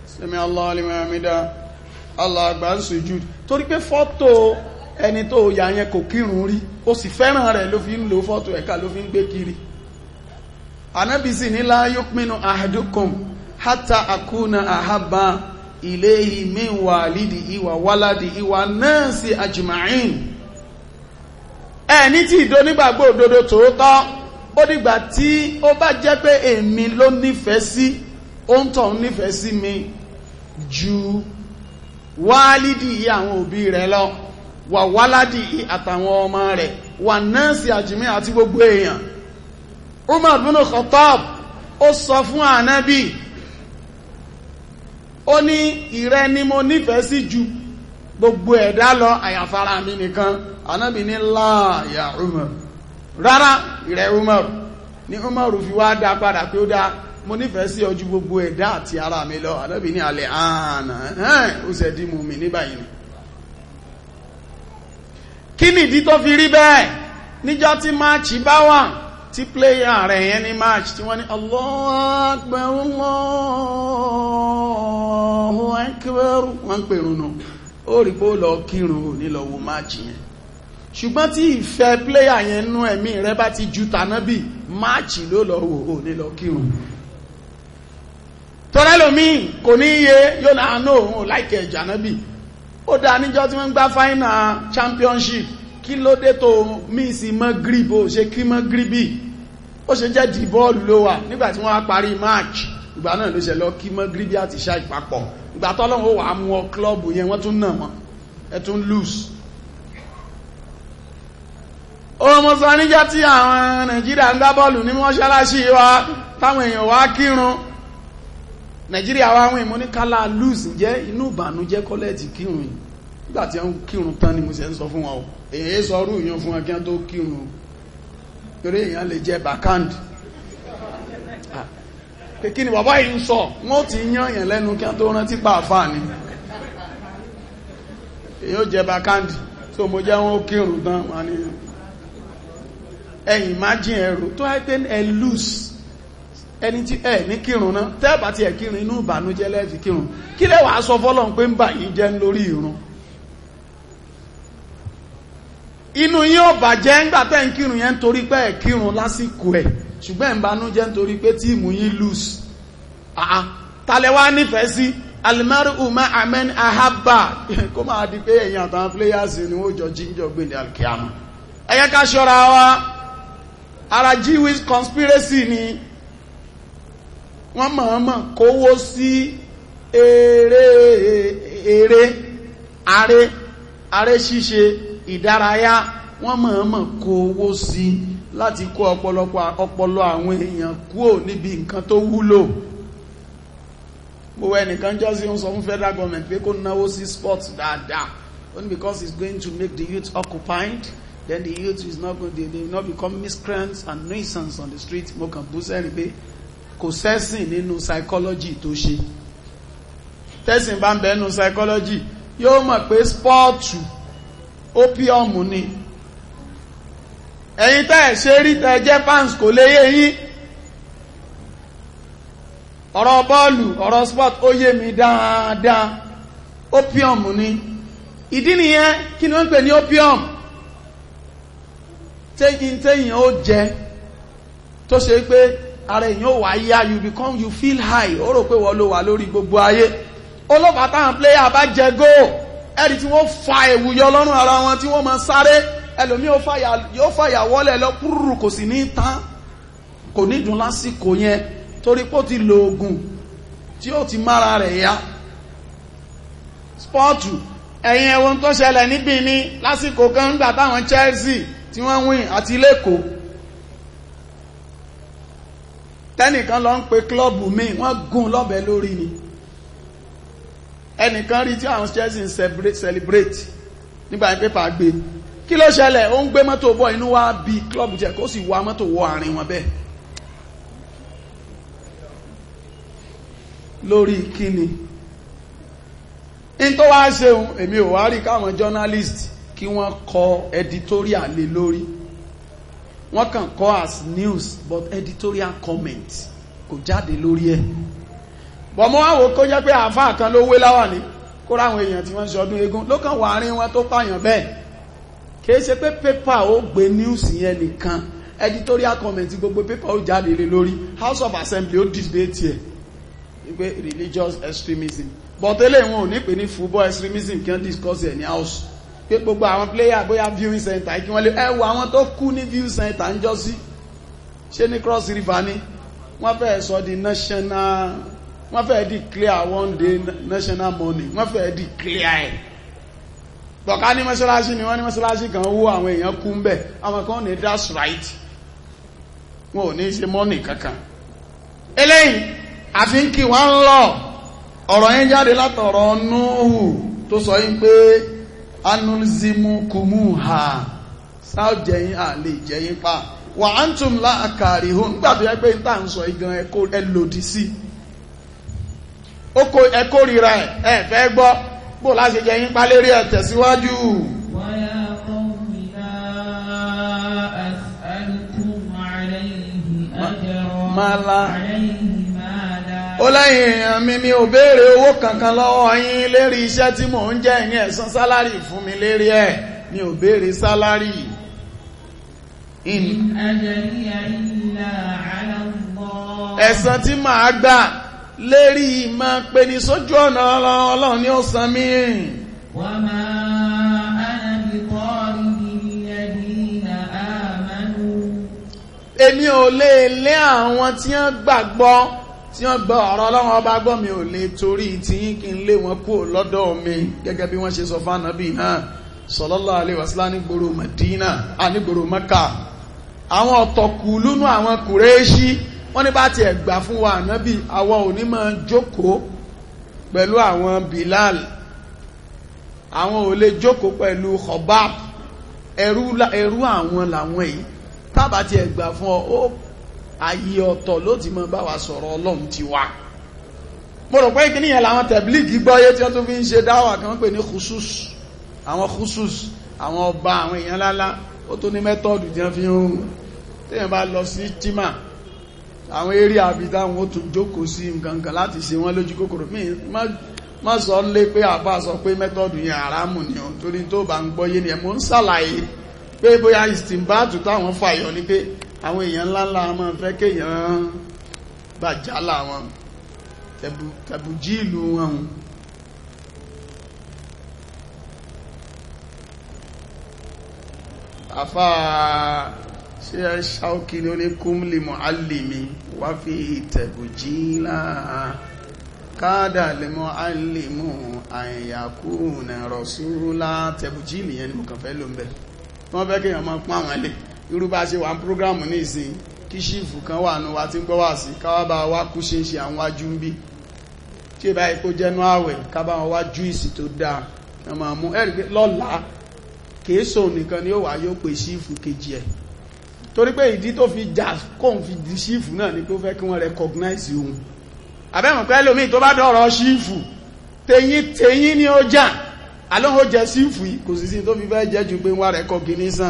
Sami Allahu liman hamida, Allahu Akbar ń sujud, torí pé fọ́tò ẹni tó yà yẹn kò kírun rí, ó sì fẹ́ràn rẹ̀ ló fi ń lo fọ́tò ẹ̀ka ló fi ń gbé kiri. Ànábì sì ní la yu'minu ahadukum hatta akuna ahabba ilayhi min walidihi wa waladihi wa nasi ajma'in. Ẹni tí ìdó nígbàgbọ́ òdodo tòótọ́, ó dìgbà tí ó bá jẹ́ pé èmi ló nífẹ̀ẹ́ sí, ó ń tọ̀ nífẹ̀ẹ́ sí mi ju wálídìí àwọn òbí rẹ̀ lọ, wà wáládìí àtàwọn ọmọ rẹ̀, wà nasi ajma'in àti gbogbo èèyàn. Umar bin Khattab ó sọ fún Ànábì, ó ní ìrẹ ni mo nífẹ̀ẹ́ sí ju gbogbo ẹ̀dá lọ àyàfara mi nìkan. Ànábì ní la ya Umar, rárá ìrẹ Umar. Ní Umar fi wá dá padà pé ó dá, mo nífẹ̀ẹ́ sí ọ ju gbogbo ẹ̀dá àti ara mi lọ. Ànábì ní alẹ́ àànà ó sì di mú mi ní báyìí. Kí nìdí tó fi rí bẹ́ẹ̀? Níjọ́ tí máàchì bá wà, tí pléyà rẹ̀ yẹn ní match tí wọ́n ní Allahu Akbar Allahu Akbar, wọ́n ń pèrún nù, ó rí pé ó lọ kírun ò ní lọ wo match yẹn. Ṣùgbọ́n tí ìfẹ́ pléyà yẹn nú ẹ̀mí rẹ bá ti ju tànábì, match ló lọ wò ò ní lọ kírun. Tọ́lẹ́lòmí kò ní iye yóò náà náà òun láìkẹ̀ ìjànábì. Ó dá níjọ́ tí wọ́n ń gbá final championship, kí ló dé tó míìsì Maghrib ó ṣe kí Maghribi, ó ṣe jẹ́ di bọ́ọ̀lù ló wà nígbàtí wọ́n á parí match, ìgbà náà ló ṣe lọ kí Magribi àti ṣá ìpapọ̀ ìgbà tọ́lọ́run ó wà á mú ọ klọ́ọ̀bù yẹn wọ́n tún nà wọ́n ẹ tún lose. ọmọ sọ níjọ́ tí àwọn Nàìjíríà ń gbá bọ́ọ̀lù ní mọ́ṣáláṣí wa táwọn èèyàn wá kírun Nàìjíríà wá wọ́n ìmọ̀ ní kálá lose jẹ́ inú ìbànújẹ́ kọ́lẹ́ẹ̀tì kírun yìí nígbà tí wọ́n kírun tán ni mo ṣe ń sọ fún wọn o èyí sọ ọrú ìyàn fún wọn kí wọ́n tó kírun torí èèyàn lè jẹ́ backhand pé kí ni bàbá yìí ń sọ wọ́n ti yán èèyàn lẹ́nu kí wọ́n tó rántí pa àfáà ni èyí ó jẹ́ backhand tó mo jẹ́ wọn ó kírun tán wọn ni ẹ̀yìn májìn ẹ̀rù tó ẹ́pẹ́ ẹ lose ẹni tí ẹ ní kírun náà tẹ́ẹ̀bà tí ẹ kírun inú ìbànújẹ́ lẹ́ẹ̀fì kírun kí lẹ́ wàá sọ fọ́lọ́run pé ń bà yín jẹ́ lórí ìrun inú yín ò bàjẹ́ ńgbà tẹ́ ń kírun yẹn nítorí pé ẹ kírun lásìkò ẹ̀ ṣùgbọ́n ìbànújẹ́ nítorí pé tíìmù yín lose talẹ̀ wá nífẹ̀ẹ́ sí alimaru ma amen ahaba kó máa di pé ẹ̀yìn àtàwọn players ni wọ́n jọ jíjọ gbèdé alkiama ẹ yẹ ká ṣọ́ra wa ara Jewish conspiracy ni wọ́n mọ̀ọ́mọ̀ kówó sí aré ṣíṣe ìdárayá wọ́n mọ̀ọ́mọ̀ kówó sí láti kó ọpọlọ àwọn èèyàn kúrò níbi nǹkan tó wúlò gbogbo ẹnìkan jọ sí ń sọ fún federal government pé kó náwó sí sports dáadáa only because it's going to make the youth occupied then the youth is not going to, they will not become miscreants and nuisance on the street. Mo kàn bú sẹ́rìn pé kò sẹ́sìn nínú psychology tó ṣe tẹ́sìn bá ń bẹ nínú psychology yóò mọ̀ pé spọ́ọ̀tù opium ni ẹ̀yin tẹ́ ẹ̀ ṣe rí tẹ́ jẹ́ fans kò lè yé yín ọ̀rọ̀ bọ́ọ̀lù ọ̀rọ̀ sport ó yé mi dáadáa opium ni ìdí nìyẹn kí ni wọ́n ń pè ní opium tẹ́yìn ó jẹ tó ṣe pé ara èyàn ò wá yá you feel high ó rò pé wọ́n ló wà lórí gbogbo ayé olófà táwọn player bá jẹ góò ẹ̀rí tí wọ́n fa ẹ̀wù yọ lọ́rùn ara wọn tí wọ́n máa sáré ẹlòmí yóò fàyà wọlé lọ púrúrù kò sì ní tán kò ní dùn lásìkò yẹn torí pé ó ti lo oògùn tí ó ti mára rẹ̀ yá spọ́ọ̀tù ẹ̀yìn ẹ̀wọ̀n tó ṣẹlẹ̀ níbí ní lásìkò kan nígbà táwọn Chelsea tí wọ́n win àti lẹ́kọ̀ọ́ tẹ́nìkan lọ ń pe klọ́ọ̀bù míì wọ́n gún lọ́bẹ lórí ni ẹnìkan rí tí àwọn Chelsea ń celebrate nígbà tí pépà gbé kí ló ṣẹlẹ̀ ó ń gbé mọ́tò bọ́ inú wá bí klọ́ọ̀bù jẹ́ kó sì wá mọ́tò wọ àárín wọn bẹ́ẹ̀ lórí kíni in tó wá ṣeun èmi ò wá rí káwọn journalist kí wọ́n kọ editorial lé lórí wọ́n kàn kọ as news but editorial comment kò jáde lórí ẹ̀ bọ̀mọ́ wá wò kó jẹ́ pé àfáà kan ló wé láwà ní kó ráwọn èèyàn tí wọ́n ṣe ọdún eégún ló kàn wà rí wọn tó pààyàn bẹ́ẹ̀ kìí ṣe pé pépà ó gbé news yẹn nìkan editorial comment gbogbo pépà ó jáde lé lórí House of Assembly ó debate ẹ̀ wípé religious extremism but eléyìí wọn ò ní pè ní football extremism kí wọ́n discuss ẹ̀ ní house pé gbogbo àwọn player bóyá viewing center kí wọ́n lè ẹwọ àwọn tó kú ní viewing center ń jọ sí ṣé ní Cross River ni wọ́n fẹ́ sọ di national wọ́n fẹ́ declare one day national money wọ́n fẹ́ declare ẹ̀ bọ̀ká ní mọ́ṣáláṣí ni wọ́n ní mọ́ṣáláṣí kan wó àwọn èèyàn kú ń bẹ̀ àwọn kan ní that's right wọn ò ní ṣe money kankan eléyìí àfi ń kí wọ́n ń lọ ọ̀rọ̀ yẹn jáde látọ̀rọ̀ Núhù tó sọ yín pé anulzimu kumuha sáà jẹyìn àlè jẹyìn pa wà antum la akarihun nígbà tó yẹ pé níta ń sọ igan ẹ lòdì sí ẹ kórìíra ẹ fẹ́ gbọ́ bó láti jẹyìn pa lérí ẹ tẹ̀síwájú. وَيَا قَوْمِ لَا أَسْأَلُكُمْ عَلَيْهِ أَجْرًا ó lẹ́yìn èèyàn mi ò béèrè owó kankan lọ́wọ́ yín lérí iṣẹ́ tí mò ń jẹ́ ní ẹ̀san sálárì fún mi lérí ẹ̀ mi ò béèrè sálárì. إِنْ أَجْرِيَ إِلَّا عَلَى اللَّهِ ẹ̀san tí màá gbà lérí ìmọ̀ pé ní sójú ọ̀nà Ọlọ́run ni ó san mí. وَمَا أَنَا بِطَارِدِ الَّذِينَ آمَنُوا èmi ò lè lé àwọn tí wọ́n gbàgbọ́ tí wọ́n gbọ́ ọ̀rọ̀ Ọlọ́run ọba gbọ́ mi ò lè torí tí kí n lé wọn kúrò lọ́dọ̀ mi gẹ́gẹ́ bí wọ́n ṣe sọ fún Ànábì náà sallallahu alaihi wasallam nígboro Madina nígboro Mẹ́kà. Àwọn ọ̀tọ̀kùlúnú àwọn Kùrẹ́ṣí wọ́n ní bá ti ẹ̀gbà fún wa Ànábì àwọn ò ní máa jókòó pẹ̀lú àwọn Bilal, àwọn ò lè jókòó pẹ̀lú Khobab, ẹrú àwọn làwọn yìí, tábà ti ẹ̀gbà fún ọ ayé ọ̀tọ̀ ló ti mọ bá wa sọ̀rọ̀ Ọlọ́run ti wá. Mo rò pé kí níyẹn làwọn tẹ̀blígì gbọ́yé tí wọ́n tún fi ń ṣe dáwà kan pè ní khusus, àwọn khusus, àwọn ọba, àwọn èèyàn lálá, ó tó ní mẹ́tọ́ọ̀dù tí wọ́n fi ń téèyàn bá lọ sí tímà àwọn eré àbídá wọn ó tún jókòó sí nǹkankan láti ṣe wọ́n lójú kòkòrò. Má sọ lé pé àbá sọ pé mẹ́tọ́ọ̀dù yẹn àrámù ni ọ̀ torí tó bá ń gbọ́yé ni ẹ̀ mọ́ ń ṣàlàyé pé bóyá ìsìnbáàtù táwọn fàyọ ni pé àwọn èèyàn ńláńlá máa fẹ́ kéèyàn gbàjálà wọn tẹ̀bùjí ìlú wọn. Àfá ṣe ṣáókì ní oníkúmlì muallimi wá fi tẹ̀bùjí láà káàdà lè muallimu àyàkúnà rasúlá. Tẹ̀bùjí ìlìyẹn ni mo kàn fẹ́ ló ń bẹ̀ wọ́n fẹ́ kéèyàn máa pọ́n àwọn ilé irú bá ṣe wà ń prógrámù ní ìsìn kí ṣífù kan wà ní wa tí ń gbọ́ wà sí káwà bá wá kú ṣe ń ṣe àwọn wájú ń bí tí è bá ipò jẹ́nú àwẹ̀ kábà wọn wá júìsì tó dáa ẹ máa mú ẹ̀rí pé lọ́la kèéso nìkan ni ó wà yóò pè ṣífù kejì ẹ̀ torí pé ìdí tó fi jà kóun fi di ṣífù náà ni pé ó fẹ́ kí wọ́n recognize òun àbẹ́mọ̀ pé lómi tó bá dọ̀rọ̀ ṣífù tẹ̀yìn ni ó jà alóhùn ó jẹ ṣífù yìí kò sì sí tó fi fẹ́ jẹ́ ju pé wọ́n recognize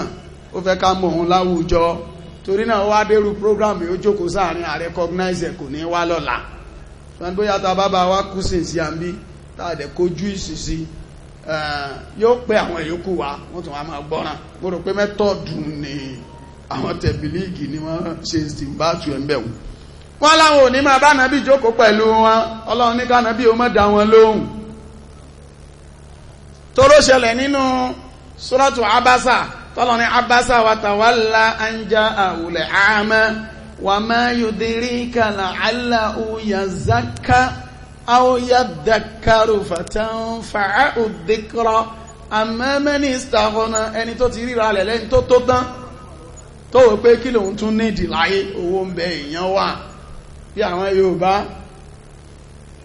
ó fẹ́ ká mọ̀ òun láwùjọ torí náà wá dérú prógrámù yóò jókòó sáàrin recognize ẹ̀ kò ní wá lọ́la ṣùgbọ́n bóyá ta bábá wá kú sí sí àmì tààdẹ̀ kojú ìsìsí yóò pé àwọn ìyókù wa wọ́n tún wá máa gbọ́ràn mo rò pé mẹ́tọ́ọ̀dù ni àwọn tẹ̀bílíìgì ni wọ́n ṣe ìsìnbátu ẹ̀mẹ́wò wọ́n láwọn òní máa bá nàbí jókòó pẹ̀lú wọn Ọlọ́run ní ká nàbí ó má dá wọn lóhùn toró ṣẹlẹ̀ nínú Suratu Abasa tọ́lọ́ni Abasa wa tawalla an ja'ahu al-a'ma wa ma yudrika la'allahu yazakka aw yadhakkaru fatanfa'ahu dhikra amma man istaghna ẹni tó ti ríra lẹ̀ lẹ́ni tó tán tó wò pé kí lòun tún nídìí láyé owó ń bẹ èèyàn wà bí àwọn Yorùbá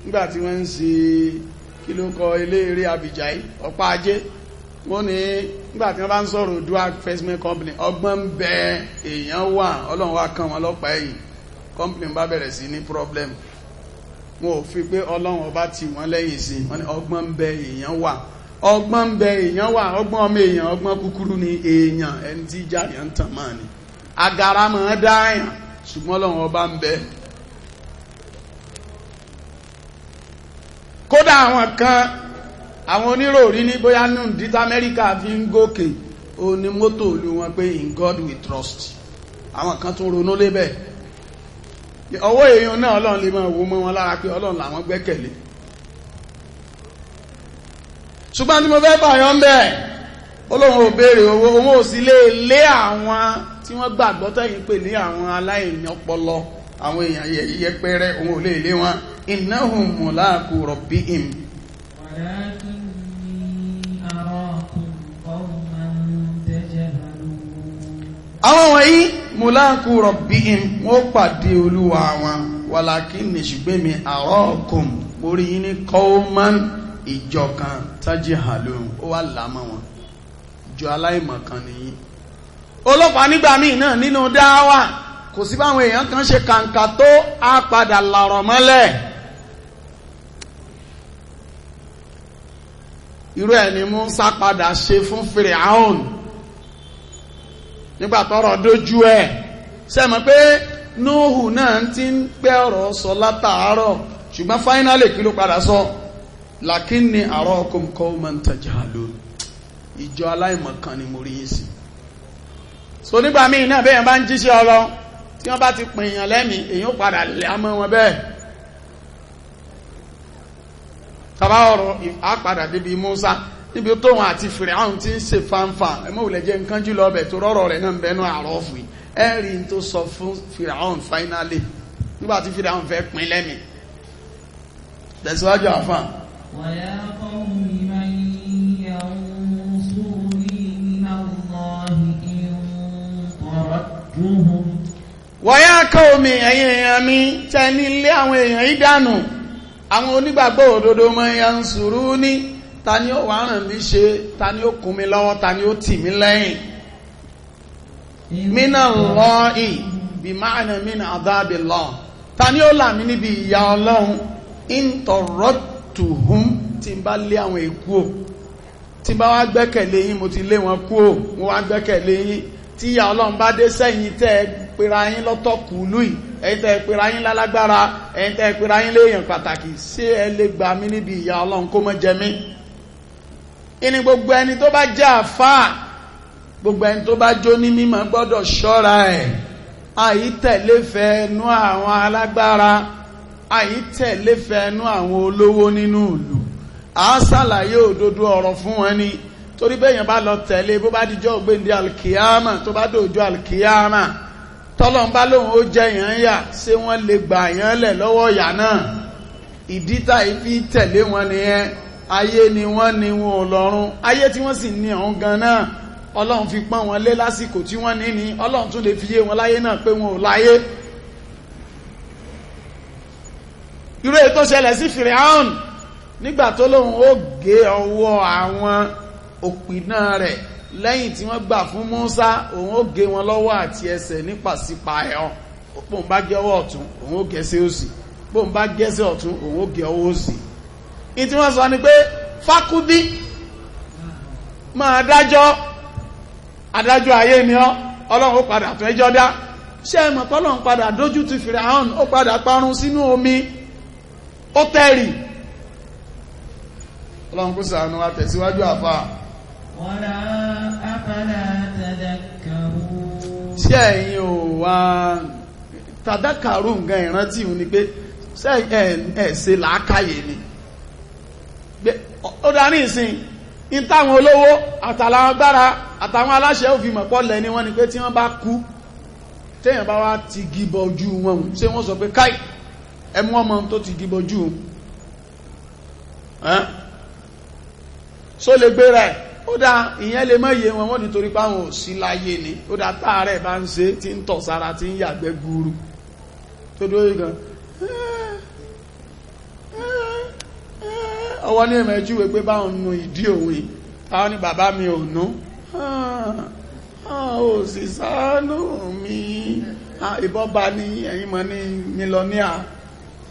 nígbàtí wọ́n ń ṣe kí ló kọ ilé eré Abìjàí ọ̀pá ajé wọ́n ní nígbàtí wọ́n bá ń sọ̀rọ̀ Odua Investment Company ọgbọ́n ń bẹ èèyàn wà Ọlọ́run wá kàn wọ́n lọ́pàá ẹ̀yìn company bá bẹ̀rẹ̀ sí ní problem wọn ò fi pé Ọlọ́run ọba tì wọ́n lẹ́yìn sí wọ́n ní ọgbọ́n ń bẹ èèyàn wà ọgbọ́n ń bẹ èèyàn wà ọgbọ́n ọmọ èèyàn ọgbọ́n kúkúrú ni èèyàn ẹni tí jáde ń tàn máa ní agara máa dáàyàn ṣùgbọ́n Ọlọ́run ọba ń bẹ kódà àwọn kan àwọn oníròrí ní bóyá nù dítà Amẹ́ríkà fi ń gòkè ó ní mọ́tò olú wọn pé in God we trust àwọn kan tún ronú lébẹ̀ ọwọ́ èèyàn náà Ọlọ́run lè máa wo mọ́ wọn lára pé Ọlọ́run làwọn gbẹ́kẹ̀lé ṣùgbọ́n tí mo fẹ́ bàyọ́ ń bẹ̀ Ọlọ́run ò béèrè owó òun ò sì lè lé àwọn tí wọ́n gbàgbọ́ tẹ́yìn pè ní àwọn aláìní ọpọlọ àwọn èèyàn yẹpẹrẹ òun ò lè lé wọn innahum mulaqu rabbihim àwọn wọ̀nyí mulaqu rabbihim wọ́n pàdé olúwa wọn walakinni ṣùgbọ́n mi arakum orí yìí ní qawman ìjọ kan tajhalun ó wà lámọ́ wọn ìjọ aláìmọ̀kan nìyí ọlọ́pàá nígbà míì náà nínú dáwà kò sí báwọn èèyàn kan ṣe kàǹkà tó á padà lọ̀rọ̀ mọ́lẹ̀ irú ẹ̀ ni Mùsá padà ṣe fún Fíráùn nígbà tọ́rọ̀ dójú ẹ̀ sẹ́mọ̀ pé Núhù náà ti ń pẹ́ ọ̀rọ̀ sọ látàárọ̀ ṣùgbọ́n fáínálì kí ló padà sọ lakinni arakum qawman tajhalun ìjọ aláìmọ̀kan ni mo rí yín sí so nígbà míì náà bẹ́ẹ̀ bá ń jíṣẹ́ ọlọ́ tí wọ́n bá ti pèèyàn lẹ́mìí èyàn padà lẹ́ àmọ́ wọn bẹ́ẹ̀ tàbá ọ̀rọ̀ àpadà débi Mùsá níbi tóun àti Fíráùn ti ń ṣe fáńfà ẹmọ́ òlẹ̀ jẹ́ nǹkan jù lọ bẹ̀ tó rọ́rọ̀ rẹ̀ náà ń bẹnu àrọ́fù ẹ̀rí tó sọ fún Fíráùn fáínálì nígbàtí Fíráùn fẹ́ pín lẹ́mìí. Tẹ̀síwájú àfà. وَيَا قَوْمِ مَنْ يَنْصُرُنِي مِنَ اللَّهِ إِنْ طَرَدتُّهُمْ. Wọ́yá qaumi, ẹ̀yin èèyàn mi, tẹ́ nílé àwọn èèyàn ìdánù, àwọn onígbàgbọ́ òdodo man yansuruni, ta ni ó wá ràn mí ṣe, ta ni ó kún mi lọ́wọ́, ta ni ó tì mí lẹ́yìn. Minallahi bí ma'na min adhabillah, ta ni ó là mí níbi ìyà Ọlọ́run. In taradtuhum, tí n bá lé àwọn èkú ò, tí n bá wá gbẹ́kẹ̀lé yín, mo ti lé wọn kú ò, mo wá gbẹ́kẹ̀lé yín, tí ìyà Ọlọ́run bá dé sẹ́yìn tẹ́ pera yín lọ́tọ̀ kùlú yìí, ẹ̀yin tẹ́ pera yín lálágbára, ẹ̀yin tẹ́ pera yín léèyàn pàtàkì, ṣé ẹ lè gbà mí níbi ìyà Ọlọ́run kó má jẹ mí. Ìní gbogbo ẹni tó bá jẹ́ àfáà, gbogbo ẹni tó bá jó ní mímọ́ gbọ́dọ̀ ṣọ́ra ẹ̀. Àyítẹ̀lé fẹ́nu àwọn alágbára, àyítẹ̀lé fẹ́nu àwọn olówó nínú ìlú. À ń ṣàlàyé òdodo ọ̀rọ̀ fún wọn ni, torí bẹ́yàn bá lọ tẹ̀lé bó bá dijọ́ ògbéǹde alkiyama, tó bá dòjọ́ alkiyama, tọ́lọ́n bá lóhun ó jẹ yàn yà, ṣé wọ́n lè gbà yàn lẹ̀ lọ́wọ́ yà náà. Ìdítà ìfi tẹ̀lé wọn nìyẹn. Ayé ni wọ́n ní wọn ò lọ́run, ayé tí wọ́n sì ní ọ̀hún gan náà Ọlọ́run fi pọ́n wọn lé lásìkò tí wọ́n ní ní, Ọlọ́run tún lè fi yé wọn láyé náà pé wọn ò láyé. Irú èyí tó ṣẹlẹ̀ sí Fíráùn nígbà tó lóhun ó gé ọwọ́ àwọn òpìnà rẹ̀ lẹ́yìn tí wọ́n gbà fún Mùsá, òun ó gé wọn lọ́wọ́ àti ẹsẹ̀ nípasípaẹ̀ọ́. Bóun bá gé ọwọ́ ọ̀tún òun ó gẹ́sẹ̀ òsì, bóun bá gẹ́sẹ̀ ọ̀tún òun ó gé ọwọ́ òsì. Ní tí wọ́n sọ ni pé fákúdí máa dájọ́, adájọ́ ayé ni ọ́, Ọlọ́run ó padà tún ẹjọ́ dá. Ṣé ẹ mọ̀ pé Ọlọ́run padà dójú ti Fíráùn, ó padà parun sínú omi, ó tẹ̀rì. Ọlọ́run kó ṣàánú wa. Tẹ̀síwájú àfà. وَلَا أَفَلَا تَذَكَّرُونَ. Ṣé ẹ̀yin ò wá tàdákàrú nǹkan ìrántí òun ni pé ṣé ẹ̀ ṣe làákàyè ni. Ó dá ní ìsìn ní táwọn olówó àtàláwọn agbára àtàwọn aláṣẹ òfin mọ̀pọ̀ lẹ̀ ni wọ́n ni pé tí wọ́n bá kú, téèyàn bá wá ti gíbọ ojú wọn, ṣé wọ́n sọ pé káì ẹmú ọmọ tó ti gíbọ ojú só lè gbé rẹ̀. Ó dá ìyẹn lè mọ́ iye wọn nítorí páwọn ò sí láyé ni. Ó dá táàrẹ̀ bá ń ṣe tí ń tọ̀ sára tí ń yàgbẹ́ gbúrú tó dóyé gan, ọwọ́ ní ẹ̀mẹ̀ júwe pé báwọn nù ìdí òun, àwọn ní bàbá mi ò nú, ó sì ṣàánú mi, ìbọn bá ní ẹ̀yìn mọ́ ní mílọ́níà,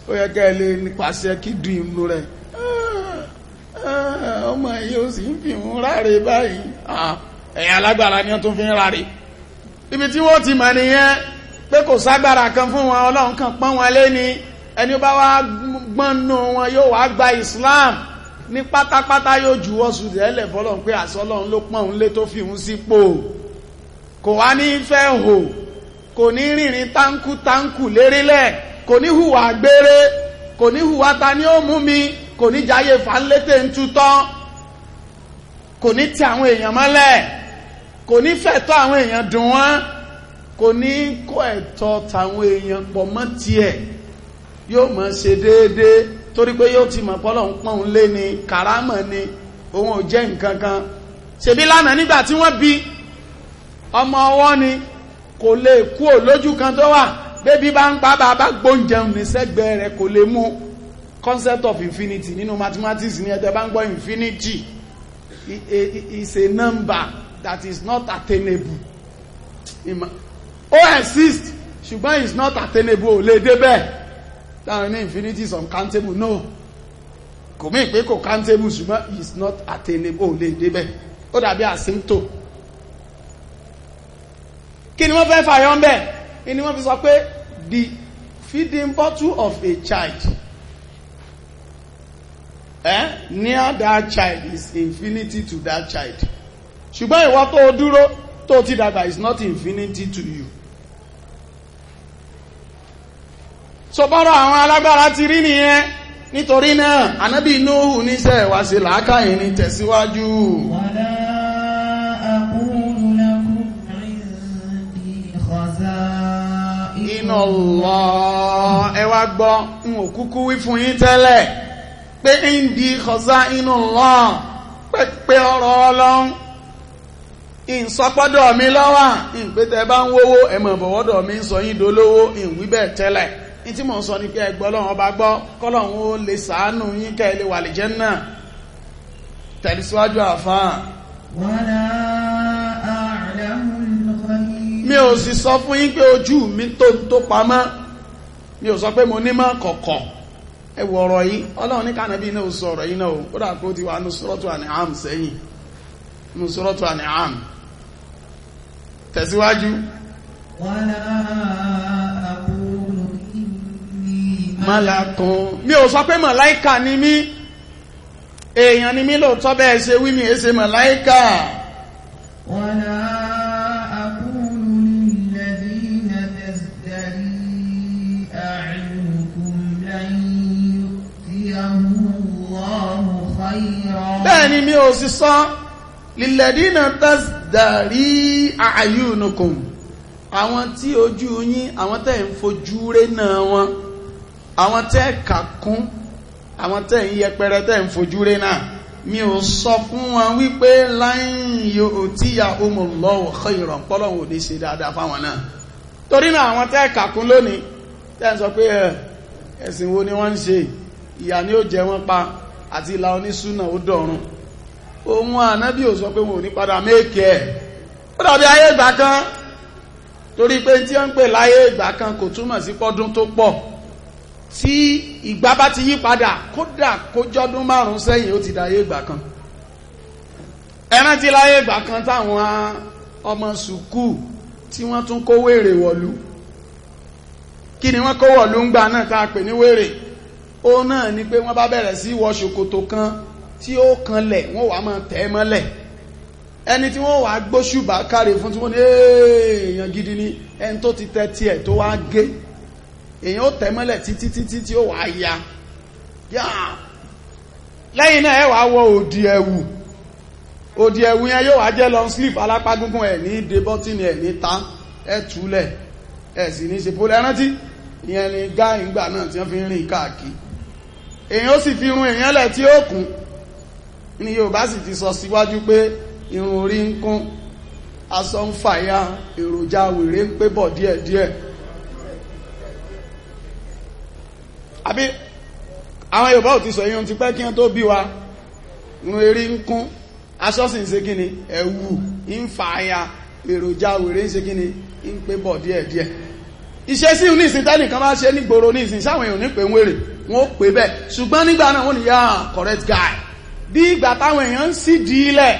ó yẹ kẹ́ lè nípasẹ̀ kídùn inú rẹ̀, ọmọ yìí ó sì ń fi ń ráre báyìí. Ẹ̀yìn alágbára ni wọ́n tún fi ń ráre. Ibi tí wọ́n ti mọ̀ nìyẹn pé kò ságbára kan fún wọn, Ọlọ́run kan pọ́n wọn lé ní. Ẹni ó bá wá gbọ́nnú wọn yóò wá gba Islam ní pátápátá, yóò juwọ́ sùdẹ́lẹ̀ fọ́lọ́run pé àṣọ Ọlọ́run ló pọ́n òun lé tó fi òun sípò. Kò wá ní fẹ́ hò, kò ní rìnrìn táǹkù lérílẹ̀, kò ní hùwà gbére, kò ní hùwà ta ni ó mú mi, kò ní jáyé fàánlétè ń tútọ́, kò ní ti àwọn èèyàn mọ́lẹ̀, kò ní fẹ̀tọ́ àwọn èèyàn dùn wọ́n, kò ní kó ẹ̀tọ́ tàwọn èèyàn pọ̀ mọ́ tiẹ̀, yóò mọ̀ ṣe déédéé torí pé yóò ti mọ̀ pọ́lọ̀ ń pọ́n lé ní kàrámọ̀ ni òun ò jẹ́ nǹkan kan. Ṣebí lánàá nígbà tí wọ́n bí ọmọ ọwọ́ ni kò lè kú ò lójú kan tó wà, bébí bá ń pa bàbá gbóúnjẹun ní sẹ́gbẹ̀ẹ́ rẹ̀ kò lè mú. Concept of infinity nínú mathematics ní ẹ̀tẹ́ bá ń gbọ́ infinity is a number that is not attainable. Ó exist ṣùgbọ́n is not attainable, ò lè débẹ̀. Láàrin ní infinity is uncountable, no. Kò mí pé kò countable ṣùgbọ́n is not attainable, ò lè débẹ̀. Ó dàbí asymptote. Kí ni wọ́n fẹ́ fàyọ́ ń bẹ̀? Kí ni wọ́n fi sọ pé the feeding bottle of a child near that child is infinity to that child. Ṣùgbọ́n ìwọ tó dúró tó ti dàgbà is not infinity to you. So bọ́rọ̀ àwọn alágbára ti rí nìyẹn. Nítorí náà Ànábì Núhù níṣẹ́ wá sí làákàyè ní tẹ̀síwájú. Wala aqulu lakum 'indi khaza'in khaza'inullah ẹ wá gbọ́ n ò kúkú wí fún yín tẹ́lẹ̀ pé indi khaza'inullah pẹ́pẹ́ ọ̀rọ̀ Ọlọ́run ìsọpọ́dọ̀ mi lọ́wà ìpẹ́tẹ́ bá ń wówó ẹ̀mọ̀ bọ̀wọ́dọ̀ mi ń sọ yín dolówó ìwí bẹ́ẹ̀ tẹ́lẹ̀ ní tí mò ń sọ ní pé ẹgbọ́ Ọlọ́run ọba gbọ́ kọ́lọ́run ó lè ṣàánú yín kẹ́ ẹ lè wà l'Áljannà tẹ̀lísíwájú àfáà. wala a'lamul ghaib. mi ò sì sọ fún yín pé ojú mi tó pamọ́ mi ò sọ pé mo nímọ̀ kọ̀kọ̀ ẹ wọ ọ̀rọ̀ yìí Ọlọ́run ní kànábì náà sọ ọ̀rọ̀ yìí náà ó dà kó ti wà ní Suratu An'am sẹ́yìn ní Suratu An'am tẹ̀síwájú. wala aqulu inni malakun mi ò sọ pé màláíkà ni mí èèyàn ni mí lóòótọ́ bẹ́ẹ̀ ṣe wí mi èé ṣe màláíkà. wala aqulu lilladhina tazdari a'yunukum lan yu'tiyahumullahu khayran. bẹ́ẹ̀ ni mi ò sì sọ lilladhina tazdari a'yunukum àwọn tí ojú yín àwọn tẹ́ ń fojú rẹ̀ náà wọn àwọn tẹ́ kà kún àwọn tẹ́ ń yẹpẹrẹ tẹ́ ń fojú rẹ̀ náà mi ò sọ fún wọn wípé lan yu'tiyahumullahu khayran pọ́lọ́hùn ò ní ṣe dáadáa fáwọn náà torí náà àwọn tẹ́ kà kún lónìí tẹ́ ń sọ pé ẹ̀sìn wo ni wọ́n ń ṣe ìyà ni ó jẹ wọ́n pa àti ìlà onísúnà ó dọ̀run ohun ànábì ò sọ pé wọn ò ní padà méèkì ẹ̀ ó dàbí ayé ìgbà kan torí pé tí wọ́n ń pè láyé ìgbà kan kò túmọ̀ sí pọ́dún tó pọ̀ tí ìgbà bá ti yí padà kódà kó jọ́dún 5 sẹ́yìn ó ti dáyé ìgbà kan ẹ rántí láyé ìgbà kan táwọn ọmọ sùkúù tí wọ́n tún kó wèrè wọ̀lú kí ni wọ́n kó wọ̀lú ń gbà náà tá a pè ní wèrè ó náà ni pé wọ́n bá bẹ̀rẹ̀ sí wọ ṣòkòtò kan tí ó kanlẹ̀ wọ́n wà máa tẹ̀ mọ́lẹ̀ ẹni tí wọ́n wà gbóṣùbà káre fún tí wọ́n ní èèyàn gidi ni ẹni tó ti tẹ́ tiẹ̀ tó wá gé èèyàn ó tẹ̀ mọ́lẹ̀ títí títí tí ó wà ya lẹ́yìn náà ẹ wà wọ òdì ẹ̀wù yẹn yóò wá jẹ́ long sleeve alápá gúngún ẹ̀ ní dé bọ́tìnì ẹ̀ ní ta ẹ̀ túlẹ̀ ẹ̀ sì ní ṣe pólẹ̀ rántí ìyẹn ni gáà ìgbà náà tí wọ́n fi ń rìn káàkiri èèyàn ó sì fi irun èèyàn lẹ̀ tí ó kún ní Yorùbá sì ti sọ síwájú pé irun orí ń kún aṣọ ń fàya èròjà wèrè ń pé bọ̀ díẹ̀díẹ̀ àbí àwọn Yorùbá ò ti sọ yín ti pẹ́ kí wọ́n tó bí wa irun orí ń kún aṣọ sì ń ṣe kíni ẹ̀wù ń fàya èròjà wèrè ń ṣe kíni ń pé bọ̀ díẹ̀díẹ̀ ìṣesí ní ìsìn tẹ́nìkan bá ṣe nígboro ní ìsìn sáwọn èèyàn ní pé ń wèrè wọ́n ó pè bẹ́ẹ̀ ṣùgbọ́n nígbà náà wọ́n ní yá correct guy bí ìgbà táwọn èèyàn ń sì di ilẹ̀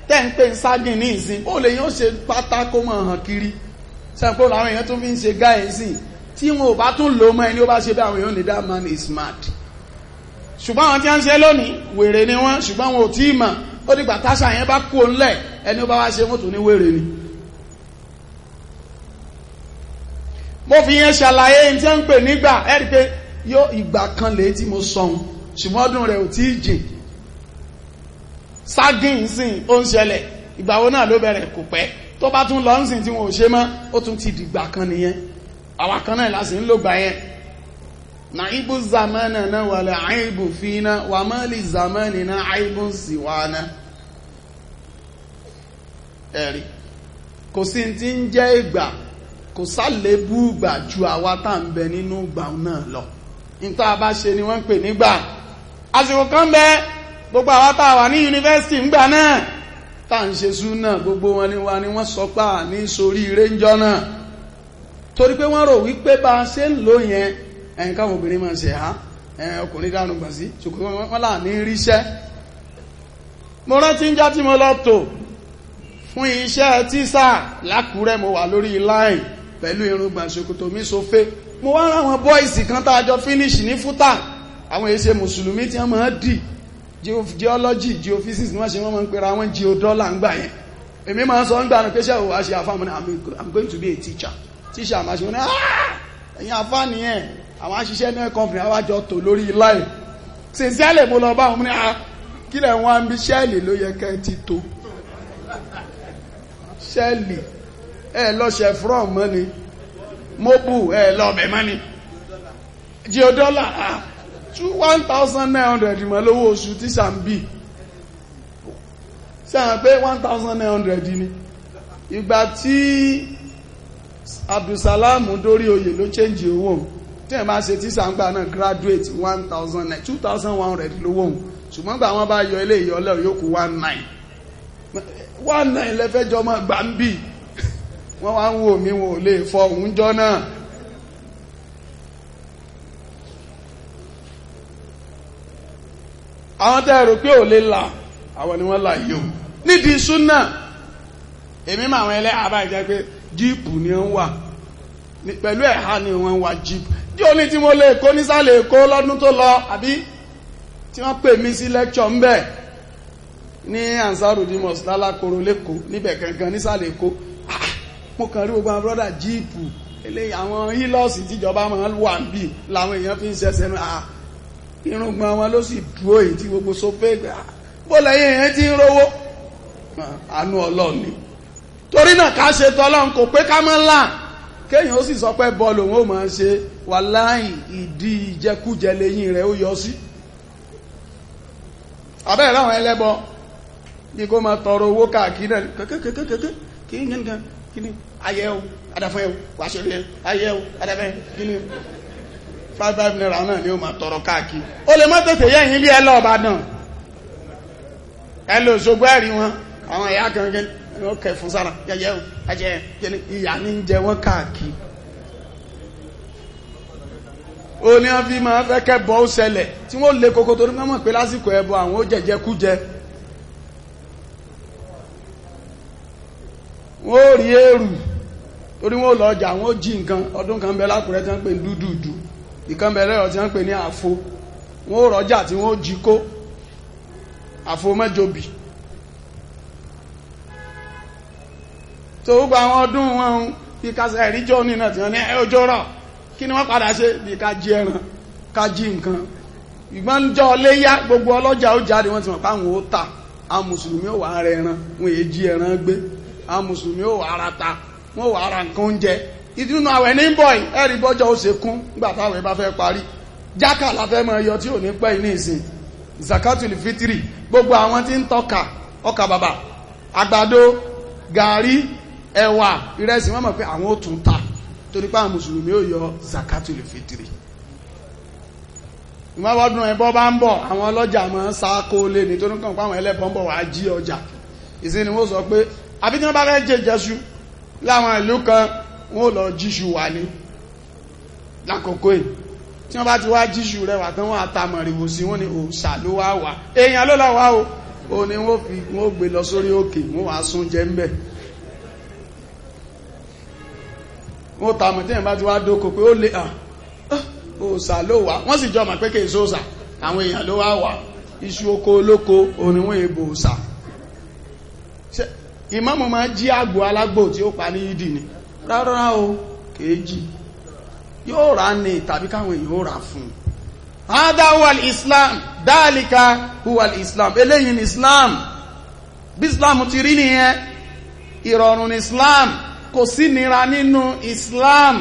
tẹ́ ń pè ń ságìn ní ìsìn ó lè yán ṣe pátákó mọ̀ hàn kiri sẹ́pọ̀ làwọn èèyàn tún fi ń ṣe guy ìsìn tí wọn ò bá tún lò mọ́ ẹni ó bá ṣe bí àwọn èèyàn ní that man is mad ṣùgbọ́n àwọn tí wọ́n ń ṣe lónìí wèrè ni wọ́n ṣùgbọ́n wọn ò tí ì mọ̀ ó dìgbà táṣà yẹn bá kú òǹlẹ̀ ẹni ó bá wá ṣe wọ́n tún ní wèrè ni mo fi yẹn ṣàlàyé ní tí wọ́n ń pè nígbà ẹ́rì pé yóò ìgbà kan lè tí mo sọun ṣùgbọ́n ọdún rẹ̀ ò tí ì jìn ságìn sìn ó ń ṣẹlẹ̀ ìgbà wo náà ló bẹ̀rẹ̀ kò pẹ́ tó bá tún lọ ń sìn tí wọn ò ṣe mọ́ ó tún ti dìgbà kan nìyẹn àwa kan náà lásì ń lò gbà yẹn na ibu zamana na wàlẹ̀ àìbù fínà wà mọ́lì zamani na àìbù síwáná ẹ̀rí kò sí ti ń jẹ́ ìgbà kò sálébú ìgbà ju àwa tá ń bẹ nínú ìgbà náà lọ níta bá ṣe ni wọ́n ń pè nígbà àsìkò kan bẹ gbogbo àwa tá a wà ní yunifásitì ńgbà náà tá ń ṣe súnà gbogbo wọn ni wọ́n sọ pé ní sórí ire ńjọ́ náà torí pé wọ́n rò wípé bá a ṣe ń lò yẹn ẹ̀yìn káwọn obìnrin máa ṣe ha ọkùnrin dánú gbọ̀n sí ṣùgbọ́n wọ́n là ní ríṣẹ́ mo rántí ń já tí mo lọ tò fún iṣẹ́ tísà lákùúrẹ́ mo wà lórí line pẹ̀lú irùngbọ̀n ṣòkòtò mi sófé mo wá ráwọn bọ́ìsì kan tá a jọ finish ní fúta àwọn èsè mùsùlùmí tí wọ́n máa dì geology geophysics ni wọ́n ṣe wọ́n máa ń pera wọn geodollar ń gbà yẹn èmi máa ń sọ ń gbà ní pé ṣe òwò àṣẹ àfáà mọ́ ní I'm going to be a teacher máa ṣe wọ́n ní ẹ̀yìn àfáà nìyẹn àwọn aṣiṣẹ́ ní company àwájọ tò lórí line sincerely mo lọ bá wọn ní kílẹ̀ wọn bí ṣẹ́ẹ̀lì ló yẹ kẹ́ ti tó ṣẹ́ẹ̀lì lọ chevron mọ́ ni mobu lọ́bẹ̀ mọ́ni geodollar 1,900 mọ́ lówó oṣù tí sàmbí sẹ́yìn pé 1,900 ni ìgbà tí Abdulsalam dórí oyè ló change owó tí ẹ̀ máa ṣe tí sàǹgbà náà graduate 2,100 lówó ṣùgbọ́n gbà wọ́n bá yọ ilé ìyọlẹ̀ yóò kú 19 lẹ́fẹ́jọ́ mọ́ gbà ń bì wọ́n wá ń wò mí wọn ò lè fọ òun jọ náà. àwọn tẹ́ rò pé ò lè là àwọn ni wọ́n là yóò nídìí súnà èmi mà àwọn ẹlẹ́ àbá ìjẹ́ pé jíìpù ni wọ́n wà pẹ̀lú ẹ̀há ni wọ́n wà jíìpù tí ó ní tí mo lè kó nísàlẹ̀ Èkó lọ́dún tó lọ àbí tí wọ́n pè mí sí lẹ́kṣọ̀ ń bẹ̀ ní Ansarudin Mosque lálákòrò lẹ́kọ̀ọ́ níbẹ̀ gangan nísàlẹ̀ Èkó mo kàn rí gbogbo àwọn brọ́dà jíìpù eléyìí àwọn hílọ́ọ̀sì tíjọba máa ń wà ń bì làwọn èèyàn fi ń ṣẹṣẹ nù irùngbọ̀n wọn ló sì dúró èyí tí gbogbo sópé bó lẹ́yìn èèyàn ti ń rówó àánú Ọlọ́run ni torí náà ká ṣe tọ́lọ́run kò pé ká mọ́ là kéèyàn ó sì sọ pé bọ́ọ̀lù òun ó máa ṣe wàláhì ìdí ìjẹkújẹ lẹ́yìn rẹ̀ ó yọ sí abẹ́rẹ́ láwọn ẹlẹ́bọ bí kó máa tọrọ owó káàkiri náà kékékékéké kí ní nǹkan kí ní ayẹ́wò adáfẹ́wò wàṣẹ́rẹ́ ayẹ́wò adáfẹ́ kí ní 5 naira náà ni ó máa tọrọ káàkiri ó lè má tètè yẹ́yìn bí ẹlọ́ Ìbàdàn ẹlò Òṣogbo ẹ̀rí wọn àwọn ẹ̀yà kan gẹ́ ó kẹ fún sára yẹ́yẹ́wò ajẹ́ ìyà ní jẹ wọ́n káàkiri ó ní wọ́n fi máa fẹ́ kẹ́bọ̀ ó ṣẹlẹ̀ tí wọ́n lè kókó torí mọ́ pé lásìkò ẹbọ àwọn ó jẹjẹ kú jẹ wọ́n ó rí èrù torí wọ́n lọ ọjà wọ́n ó jí nǹkan ọdún kan bẹ lákùrẹ́ tí wọ́n pè ní dúdúdú ìkan bẹ lẹ́rọ tí wọ́n pè ní àfo wọ́n ó rọjà tí wọ́n ó jí kó àfo mẹ́jọbì tó gbogbo àwọn ọdún wọn bí kásẹ̀ ẹ̀ríjọ́ ní náà tí wọ́n ní ọjọ́ rọ̀ kí ni wọ́n padà ṣe bí ká jí ẹran ká jí nǹkan ìgbọ́njọ́ léyá gbogbo ọlọ́jà ó jáde wọ́n ti mọ̀ páwọn ó tà àwọn mùsùlùmí ó wà ara ẹran wọn èé jí ẹran gbé àwọn mùsùlùmí ó wà ara ta wọ́n wà ara nǹkan oúnjẹ ìdúnnà àwẹ̀ ní bọ̀ ẹ̀rí bọ́jọ́ ó ṣe kún nígbà táwẹ̀ bá fẹ́ parí jákà láfẹ́ mọ́ ẹyọ tí ò ní pẹ́ ní ìsìn zakatul fitri gbogbo àwọn tí ń tọ́ka ọkà bàbà àgbàdo gàrí ẹ̀wà ìrẹsì wọ́n mọ̀ pé àwọn ó tún ta torí pé àwọn mùsùlùmí ó yọ zakatul fitri ìmọ̀wọ́dún ẹbọ bá ń bọ̀ àwọn ọlọ́jà máa ń sáko lé nítorí kan pàwọn ẹlẹ́bọn bọ̀ wá jí ọjà ìsìn ni wọ́n sọ pé àbí tí wọ́n bá fẹ́ jẹ jẹṣu láwọn ìlú kan wọ́n lọ jíṣu wà ní lákòókò yìí tí wọ́n bá ti wá jíṣu rẹ̀ wà tán wọ́n àtàmọ̀rìwò sí wọ́n ní òòṣà ló wá wà èèyàn ló lọ wá o ní wọ́n gbé lọ sórí òkè wọ́n wá sún jẹ ń bẹ̀ wọ́n tàmọ̀ tí èèyàn bá ti wá dókò pé ó lè òòṣà ló wà wọ́n sì jọ mọ̀ pé kèé sóòṣà àwọn èèyàn ló wá wà iṣu oko olóko oníwọ̀n èbò òòṣà ìmáàmù máa jí àgbò alágbò tí ó pa ní ìdí ni rárá o kéèjì yóò rà ní tàbí káwọn èèyàn ó rà fún hádá huwal islam dálíkà huwal islam eléyìí ni islam bí islam ti rí nìyẹn ìrọ̀rùn ní islam kò sí nira nínú islam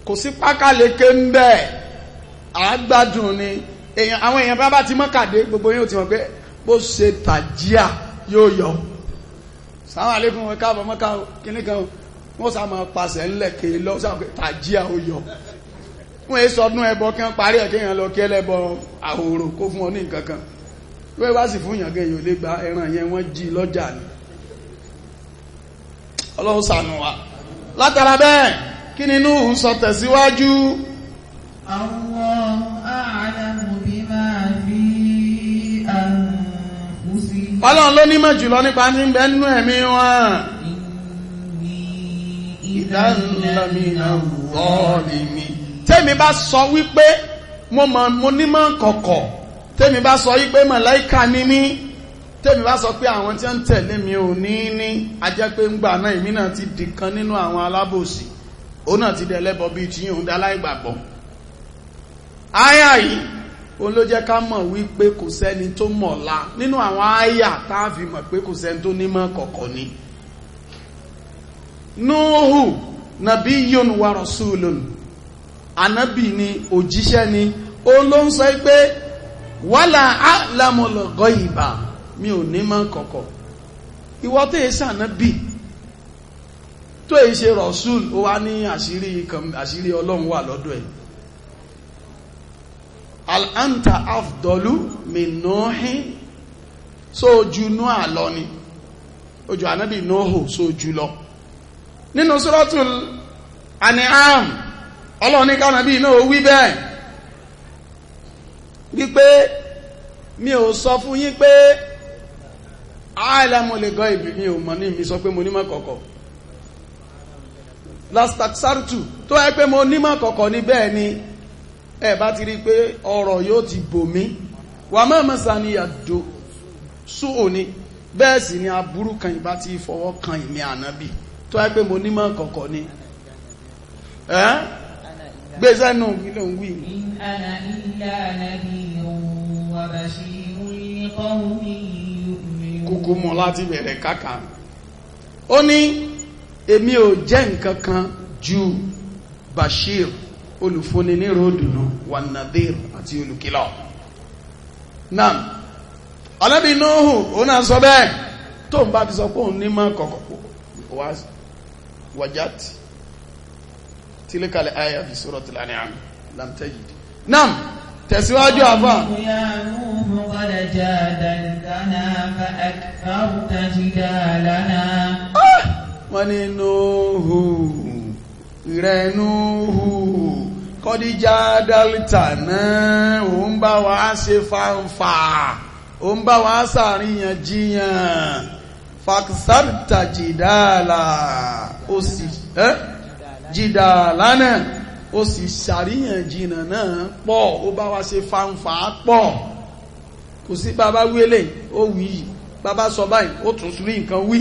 kò sí pákàlẹ́kẹ́ ń bẹ̀ àgbàdùn ni àwọn èèyàn bá ti mọ́kàdé gbogbo yóò ti mọ̀ pé bó ṣe tàjíà yóò yọ sáwọn àlékún wọn káàbọ̀ mọ́ká kìnnìkan wọ́n sá máa pàṣẹ ńlẹ̀kẹ́ lọ sáwọn tàjíà ó yọ wọ́n èé sọdún ẹbọ kí wọ́n parí ẹ̀kẹ́ yẹn lọ kí ẹlẹ́bọ àhòrò kó fún ọ ní nǹkan kan wọ́n bá sì fún yàn gẹ̀yìn ò lè gba ẹran yẹn wọ́n jí lọ́jà ni ọlọ́run ṣàánú wa látara bẹ́ẹ̀ kí ni Nuhu ń sọ tẹ̀síwájú. Allahu a'lamu bima fi anfusihim. Ọlọ́run ló nímọ̀ jùlọ nípa ní bẹ nínú ẹ̀mí wọn. Idhan lamina zalimin. Tẹ́mi bá sọ wípé mo nímọ̀ kọ̀kọ̀, tẹ́mi bá sọ wípé màláíkà ni mí, tẹ́mi bá sọ pé àwọn tí ń tẹ̀lé mi ò ní a jẹ́ pé ń gbà náà èmi náà ti dìkan nínú àwọn alábòsí òun náà ti dẹ̀lẹ́bọ bíi tí yóò dá láìgbàgbọ́. Áyà yìí òun ló jẹ́ ká mọ̀ wípé kò sẹ́ni tó mọ̀la nínú àwọn áyà tá a fi mọ̀ pé kò sẹ́ni tó nímọ̀ kọ̀kọ̀ ni. Nuhu nabiyyun wa rasulun, ànábì ni òjíṣẹ́ ni, ó ló ń sọ pé wala a'lamul ghaiba, mi ò ní mọ̀ kọ̀kọ̀. Ìwọ tó yẹ sànábì tó yẹ ṣe rasul, ó wá ní àṣírí Ọlọ́run wà lọ́dọ̀ ẹ̀. Al anta afdalu min Nuhi, so ojú Nuh lọ ni, ojú ànábì Nuhu so ojú lọ. Nínú Suratul An'am, Ọlọ́run ní kánàbí náà wí bẹ́ẹ̀ wípé mi ò sọ fún yín pé a'lamul ghaibi, mi ò mọ̀ ní mi sọ pé mo nímọ̀ kọ̀kọ̀. Lastaksartu, tó yẹ pé mo nímọ̀ kọ̀kọ̀ ní bẹ́ẹ̀ ni ẹ bá ti rí pé ọ̀rọ̀ yóò ti bò mí. Wa ma masani yaddo su'u ni, bẹ́ẹ̀ sì ni aburú kan ìbá ti fọwọ́ kan ìmí ànábì, tó yẹ pé mo nímọ̀ kọ̀kọ̀ ni. Gbèsè nù ilé ń wí. In ana illa nadhirun wa bashirun liqawmin yu'minun. Kúkú mọ́ láti bẹ̀rẹ̀ káka. Ó ní èmi ò jẹ́ nǹkan kan ju Bashir, olùfúnni ní ròdùnú, wà Nadhir àti olùkìlọ̀. Náà, Ànábì Nuhu, ó náà sọ bẹ́ẹ̀, tó ń bá fi sọ pé òun ní mọ́ kọ̀kọ̀ wàjáàtì. تلك الآية في سورة الأنعام لم تجد. نعم تسواجوا أفا. يا نوح قد جادلتنا فأكثرت جدالنا. Nuhu قد جادلتنا, ó ń bá wa ṣe fàǹfà, ó ń bá wa ṣàríyànjiyàn, فأكثرت جدالا, ó sì jìdà lánàá, ó sì ṣàríyànjiyàn náà pọ̀, ó bá wa ṣe fàǹfà pọ̀. Kò sí bàbá wílé ó wí yìí, bàbá sọ báyìí ó tún rí nǹkan wí.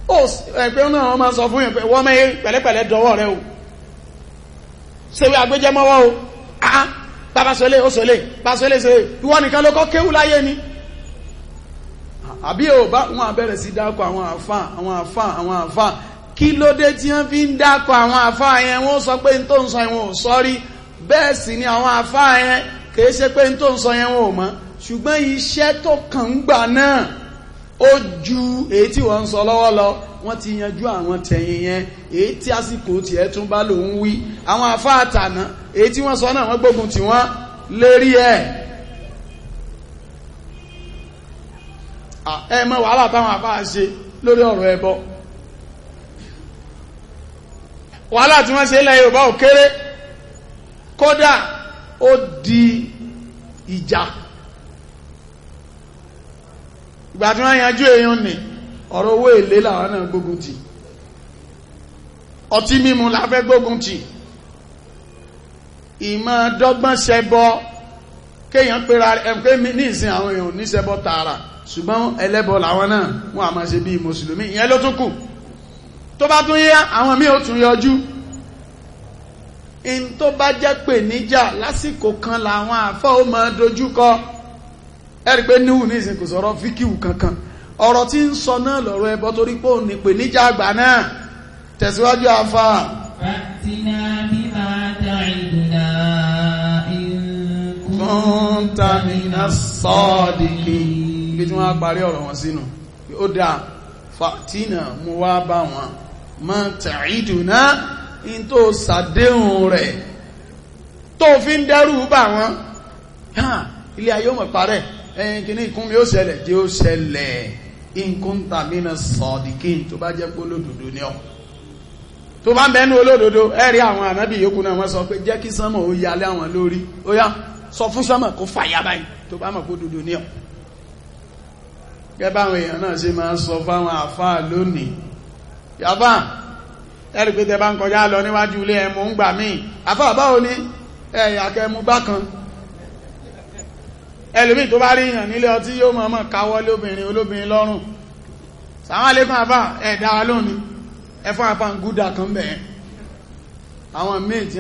Ó ẹgbẹ́ náà wọ́n máa sọ fún yẹn pé wọ́n mẹ́yẹ pẹ̀lẹ́pẹ̀lẹ́ dọwọ́ rẹ o, ṣèwé agbéjẹ́mọ́wọ́ o, bàbá sọlé ó sọlé, bá sọlé ṣe ìwọ nìkan ló kọ́ kéwú láyé ni. Àbí ò bá wọn àbẹ̀rẹ̀ sí dákọ̀ àwọn àfáà kí ló dé tí wọ́n fi ń dákọ̀ àwọn àfáà yẹn? Wọ́n sọ pé n tó ń sọ yẹn wọn ò sọ rí, bẹ́ẹ̀ sì ni àwọn àfáà yẹn kìí ṣe pé n tó ń sọ yẹn wọn ò mọ̀, ṣùgbọ́n iṣẹ́ tó kàn ń gbà náà ó ju èyí tí wọ́n ń sọ lọ́wọ́ lọ. Wọ́n ti yanjú àwọn tẹ̀yìn yẹn, èyí tí àsìkò tiẹ̀ tún bá lòun wí. Àwọn àfáà tàná èyí tí wọ́n sọ náà wọ́n gbógun tì wọ́n lérí ẹ̀. Ẹ mọ̀ wàhálà táwọn àfáà ṣe lórí ọ̀rọ̀ ẹbọ, wàhálà tí wọ́n ṣe ilẹ̀ Yorùbá ò kéré, kódà ó di ìjà. Ìgbà tí wọ́n yanjú èèyàn ní ọ̀rọ̀ owó èlé làwọn náà gbógun tì, ọtí mímu la fẹ́ gbógun tì, ìmọ̀ dọ́gbọ́n ṣẹbọ, kéèyàn pera ẹ̀mkẹ́ ní ìsìn àwọn èèyàn ní ṣẹbọ tààrà, ṣùgbọ́n ẹlẹ́bọ làwọn náà wọ́n á máa ṣe bí mùsùlùmí, ìyẹn ló tún kù. Tó bá tún yá àwọn míì ó tún yọjú. In tó bá jẹ́ pé níjà lásìkò kan làwọn àfọ́ ó máa dojúkọ. Ẹ̀rí pé níhù ní ìsìn kò sọ̀rọ̀ fíkíwù kankan, ọ̀rọ̀ tí ń sọ náà lọ̀rọ̀ ẹbọ, torí pé òun ní pè níjà àgbà náà. Tẹ̀síwájú àfà. Fa'tina bima ta'iduna in kunta minas sadiqin. Bí tí wọ́n á parí ọ̀rọ̀ wọn sínú, ó dáa, fa'tina mú wá bá wọn, ma ta'iduna, in tó sàdéhùn rẹ̀ tó fi ń dẹ́rù bá wọn. Ilé ayé ó mọ̀ parẹ́, ẹ̀yìn kìíní ìkún mi ó ṣẹlẹ̀ tí ó ṣẹlẹ̀. In kunta minas sadiqin, tó bá jẹ́ pé olódodo ni ọ́, tó bá ń bẹ́nu olódodo. Ẹ̀rí àwọn ànábì yòókù náà wọ́n sọ pé jẹ́ kí sánmọ̀ ó yalé àwọn lórí, ó yá sọ fún sánmọ̀ kó fàyà báyìí, tó bá mọ̀ pé olódodo ni ọ́. Gẹ́gẹ́ báwọn èèyàn náà ṣe máa ń sọ fáwọn àfáà lónìí, yàbá ẹ̀rí pé tẹ bá ń kọjá lọ níwájú ilé ẹmu ń gbà míì, àfáà báwo ni ẹ̀yà kẹmu bákan. Ẹlòmíì tó bá rí èèyàn nílé ọtí yóò mọ̀ọ́mọ̀ káwọ́lé olóbìnrin lọ́rùn. Sàwọn alékún àfà ẹ̀dá wa lónìí, ẹfọ́n àfà ń gúdà kan bẹ̀ẹ́. Àwọn míì tí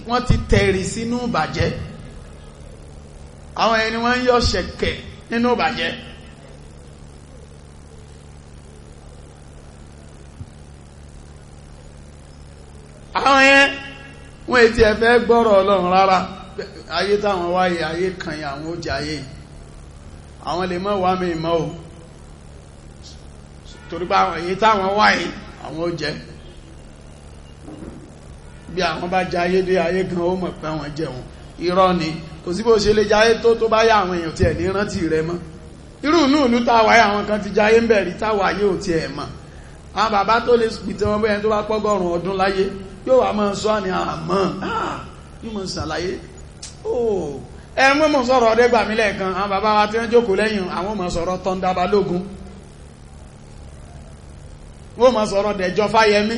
wọ́n ti tẹ̀rì sínú ìbàjẹ́. Àwọn ẹni wọ́n ń yọ ṣẹ̀kẹ̀ nínú ìbàjẹ́. àwọn yẹn wọ́n ètí ẹ̀fẹ́ gbọ́rọ̀ Ọlọ́run rárá. Ayé táwọn wáyé ayé kan yà àwọn ó jẹ ayé, àwọn lè mọ́ wá mi mọ́ o, torí pé àwọn èyí táwọn wáyé àwọn ó jẹ. Bí àwọn bá jẹ ayé dé ayé kan ó mọ̀ pé àwọn jẹun. Irọ́ ni, kò sí bó ṣe lè jayé tó bá yá àwọn èèyàn tí ẹ̀ ní rántí rẹ mọ́. Irú inú ìlú táwàáyé àwọn kan ti jayé ń bẹ̀rí táwàáyé ò ti ẹ̀ mọ̀. Àwọn bàbá tó lè pìtẹ́ wọn bẹ́ẹ̀ tó bá pọ́gọ́rùn ọdún láyé yóò wá máa sọ ní àmọ́ yóò máa ṣàlàyé. Ẹ̀mọ́ mọ̀ sọ̀rọ̀ Ọdẹ́gbàmí lẹ́ẹ̀kan, àwọn bàbá wa tí wọ́n jókòó lẹ́yìn àwọn mọ̀ sọ̀rọ̀ Tọ́ndá Balógun, wọ́n mọ̀ sọ̀rọ̀ Dẹ̀jọ́ Fáyẹmí,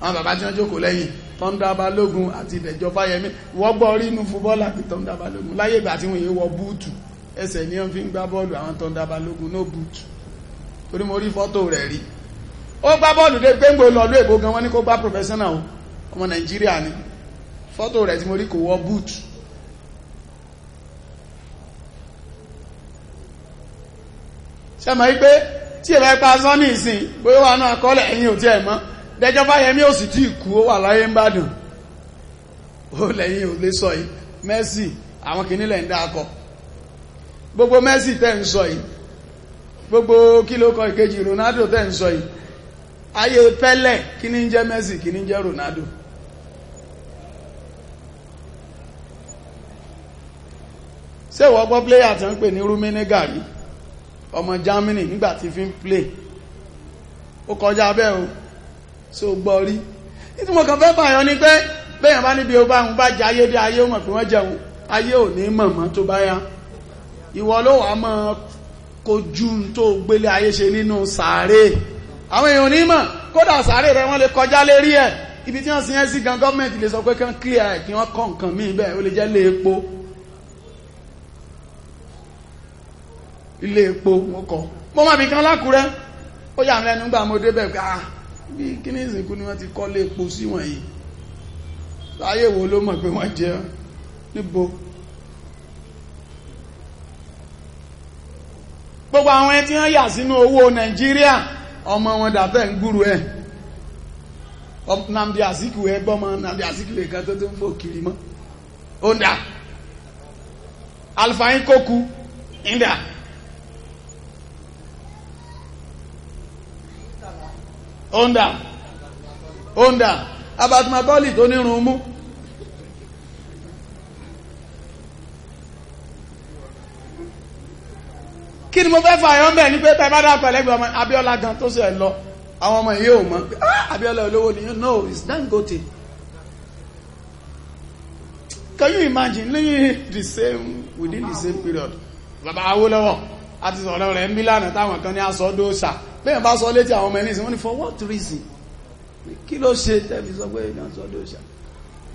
àwọn bàbá tí wọ́n jókòó lẹ́yìn Tọ́ndá Balógun àti Dẹ̀jọ́ Fáyẹmí. Wọ́n gbọ́ rí inú fúbọ́ọ̀lù àti Tọ́ndá Balógun láyé ìgbà tí wọ́n yé wọ búùtù, ẹsẹ̀ ni wọ́n fi ń gbá bọ́ọ̀lù. Àwọn Tọ́ndá Balógun no búùtù, torí mo rí fọ́tò rẹ̀ rí. Ó gbá bọ́ọ̀lù dé gbéngbò lọ́lú èbó gan, wọ́n ní kó gbá professional, ọmọ Nàìjíríà ni. Fọ́tò rẹ̀ tí mo rí kò wọ búùtù. Ṣé mọ̀ wípé tí ẹ̀bẹ̀ pa sán ní ìsìn bóyá wà náà kọ́lẹ̀ ẹ̀yìn ò tí ẹ̀ mọ́, Dẹ̀jọ́ Fáyẹmí ò sì tí ìkú, ó wà láyé ń bàdàn, ó lẹ́yìn ò lè sọ yìí. Messi àwọn kìnnìlẹ̀ ń dákọ̀, gbogbo Messi tẹ́ ń sọ yìí, gbogbo kí ló kọ ìkejì Ronaldo tẹ́ ń sọ yìí, ayé Pẹ́lẹ̀ kí ní jẹ́ Messi kí ní jẹ́ Ronaldo. Ṣé ìwọ gbọ́ pléyà tí wọ́n ń pè ní Rummenigge rí, ọmọ Germany, nígbà tí fi ń play, ó kọjá bẹ́ẹ̀ o, ṣé o gbọ́ rí? Nítorí mo kàn fẹ́ fàyọ ní pé bẹ́yàn bá níbi ọba àwọn bá jẹ ayé dé ayé ó mọ̀ pé wọ́n jẹun, ayé ò ní mọ̀mọ́ tó bá yá. Ìwọ ló wà mọ́ kojú tó gbélé ayé ṣe nínú sàárè, àwọn èèyàn ní mọ̀, kódà sàárè rẹ wọ́n lè kọjá lérí ẹ̀, ibi tí wọ́n sin ẹ́ sí gan gọ́ọ̀mẹ̀ntì lè sọ pé kán clear ẹ̀ kí wọ́n kọ́ nǹkan míì bẹ́ẹ̀, ó lè jẹ́ ilé epo, ilé epo wọ́n kọ́. Mo máa bí kan lákùrẹ́, ó yà mí lẹ́nu gbà mo débẹ̀ pé bí kíní ìsìnkú ni wọ́n ti kọ́ lé epo sí wọ̀nyí, ayé wo ló mọ̀ pé wọ́n jẹ́ níbo. Gbogbo àwọn ẹni tí wọ́n yà sínú owó Nàìjíríà, ọmọ wọn dàbẹ́ ń gbúrú ẹ̀. Nnamdi Azikiwe ẹgbọ́mọ Nnamdi Azikiwe kan tó ń fò kiri mọ́, ó ń dà. Alfa Ikoku ń dà. Onda abatumabọ́ọ̀lì tó nírun mú, kí ni mo fẹ́ fàyọ́ ń bẹ̀ ní pé tẹ́bá dá pẹ̀lẹ́gbẹ̀ ọmọ Abíọ́lá gan tó ṣe lọ, àwọn ọmọ yìí ò mọ̀ Abíọ́lá olówó ni you know it's Dangote. Can you imagine within the same period bàbá Awólọ́wọ̀ àti sọ̀rọ̀ rẹ̀ ń bí lánàá táwọn kan ní aṣọ dóòṣà, bẹ́ẹ̀ bá sọ létí àwọn ọmọ ẹni sí wọ́n ní for what reason, kí ló ṣe tẹ́bí sọ pé ìyàn sọ dóòṣà.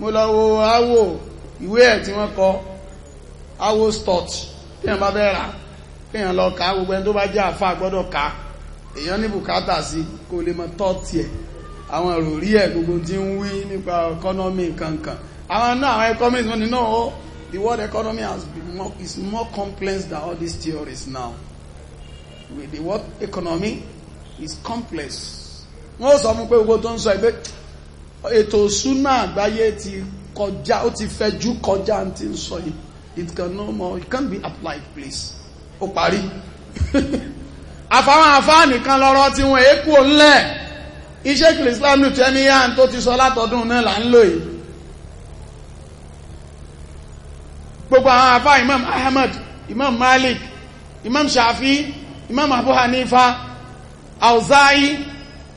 Mo lọ wo Awo ìwé ẹ̀ tí wọ́n kọ Awo stott, tí wọ́n bá fẹ́ rà kéèyàn lọ ká, gbogbo ẹni tó bá jẹ́ àfáà gbọ́dọ̀ ká, èèyàn ní bùkátà sí kó lè mọ tọ́ọ̀tì ẹ̀, àwọn ìròrí ẹ̀ gbogbo tí ń wí nípa economy kankan. Àwọn náà àwọn economists wọ́n ní no, the world economy is more complex than all these theories now. The world economy is complex. Wọ́n sọ fún pé gbogbo tó ń sọ ìgbé ètò ìṣúná àgbáyé ti kọjá, ó ti fẹ̀jú kọjá tí ń sọ yìí, it can no more, it can't be applied please. Ó parí. Àfáwọn àfáà nìkan lọ́rọ̀ tí wọ́n èékù òǹlẹ̀. Iṣẹ́ kìlì Islam ní tẹ́míyàn tó ti sọ látọdún náà là ń lò yìí. Gbogbo àwọn àfáà Imam Ahmad, Imam Malik, Imam Shafi, Imam Abu Hanifa, Auza'i,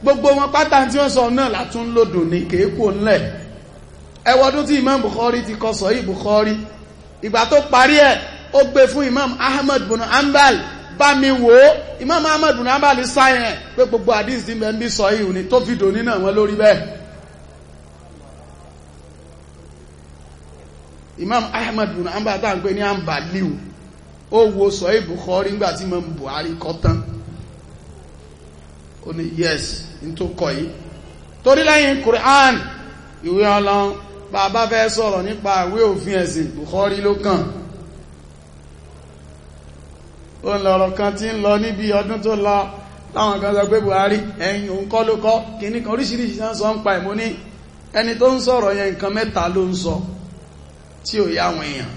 gbogbo wọn pátá tí wọ́n sọ náà látún lòdùn ní kéékù òǹlẹ̀. Ẹwọ́dún tí Imam Bukhari ti kọ Sahih Bukhari, ìgbà tó parí ẹ̀ ó gbé fún Imam Ahmad bin Hanbal, bá mi wò ó. Imam Ahmad bin Hanbal sáyẹn pé gbogbo hadith tí mẹ́ ń bí sọ yìí ní tó fi dò nínú àwọn lórí bẹ́ẹ̀. Imam Ahmad bin Hanbal tá à ń pè ní Hanbaliu, ó wo Sahih Bukhari nígbà tí Imam Buhari kọ tán, ó ní yes ní tó kọ yìí, torí lẹ́yìn Quran ìwé Ọlọ́run bàbá fẹ́ sọ̀rọ̀ nípa ìwé òfin ẹ̀sìn Bukhari ló kàn. ó ń lọ̀rọ̀ kan tí ń lọ níbi ọdún tó lọ láwọn kan sọ pé Buhari ẹ̀yìn òun kọ́ ló kọ́ kìíní kan oríṣiríṣi náà sọ ń pa ìmú ní ẹni tó ń sọ̀rọ̀ yẹn nǹkan mẹ́ta ló ń sọ tí ò yá àwọn èèyàn.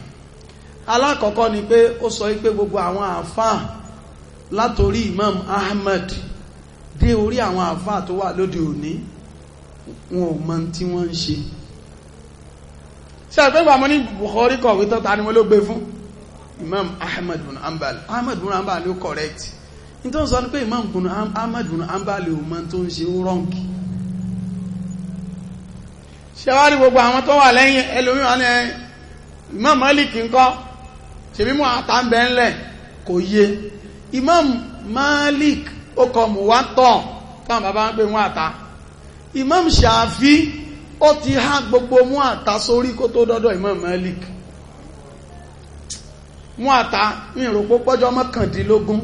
Alákọ̀ọ́kọ́ ni pé ó sọ pé gbogbo àwọn àfáà látorí Imam Ahmad dé orí àwọn àfáà tó wà lóde òní wọn ò mọ tí wọ́n ń ṣe. Ṣé àgbẹ́gbà mọ́ ní Bukhari kọ̀wé tó ta ni wọ́n ló gbé fún Imam Ahmad bin Hanbal. Ahmad bin Hanbal ló correct ní tó ń sọ ní pé Imam Ahmad bin Hanbal ò mọ tó ń ṣe ó rọ́ǹkì. Ṣé wá rí gbogbo àwọn tó wà lẹ́yìn ẹlòmíràn ní Imam Malik ńkọ́ ṣèbí mú àtàǹbẹ̀ ńlẹ̀ kò yé. Imam Malik ó kọ Muwatta táwọn bàbá ń pè mú àtà. Imam Shafi ó ti há gbogbo mú àtà sórí kó tó dọ́dọ̀ Imam Malik. Mú àtà ní ìròpó pọ́jọ́ mọ́kàndínlógún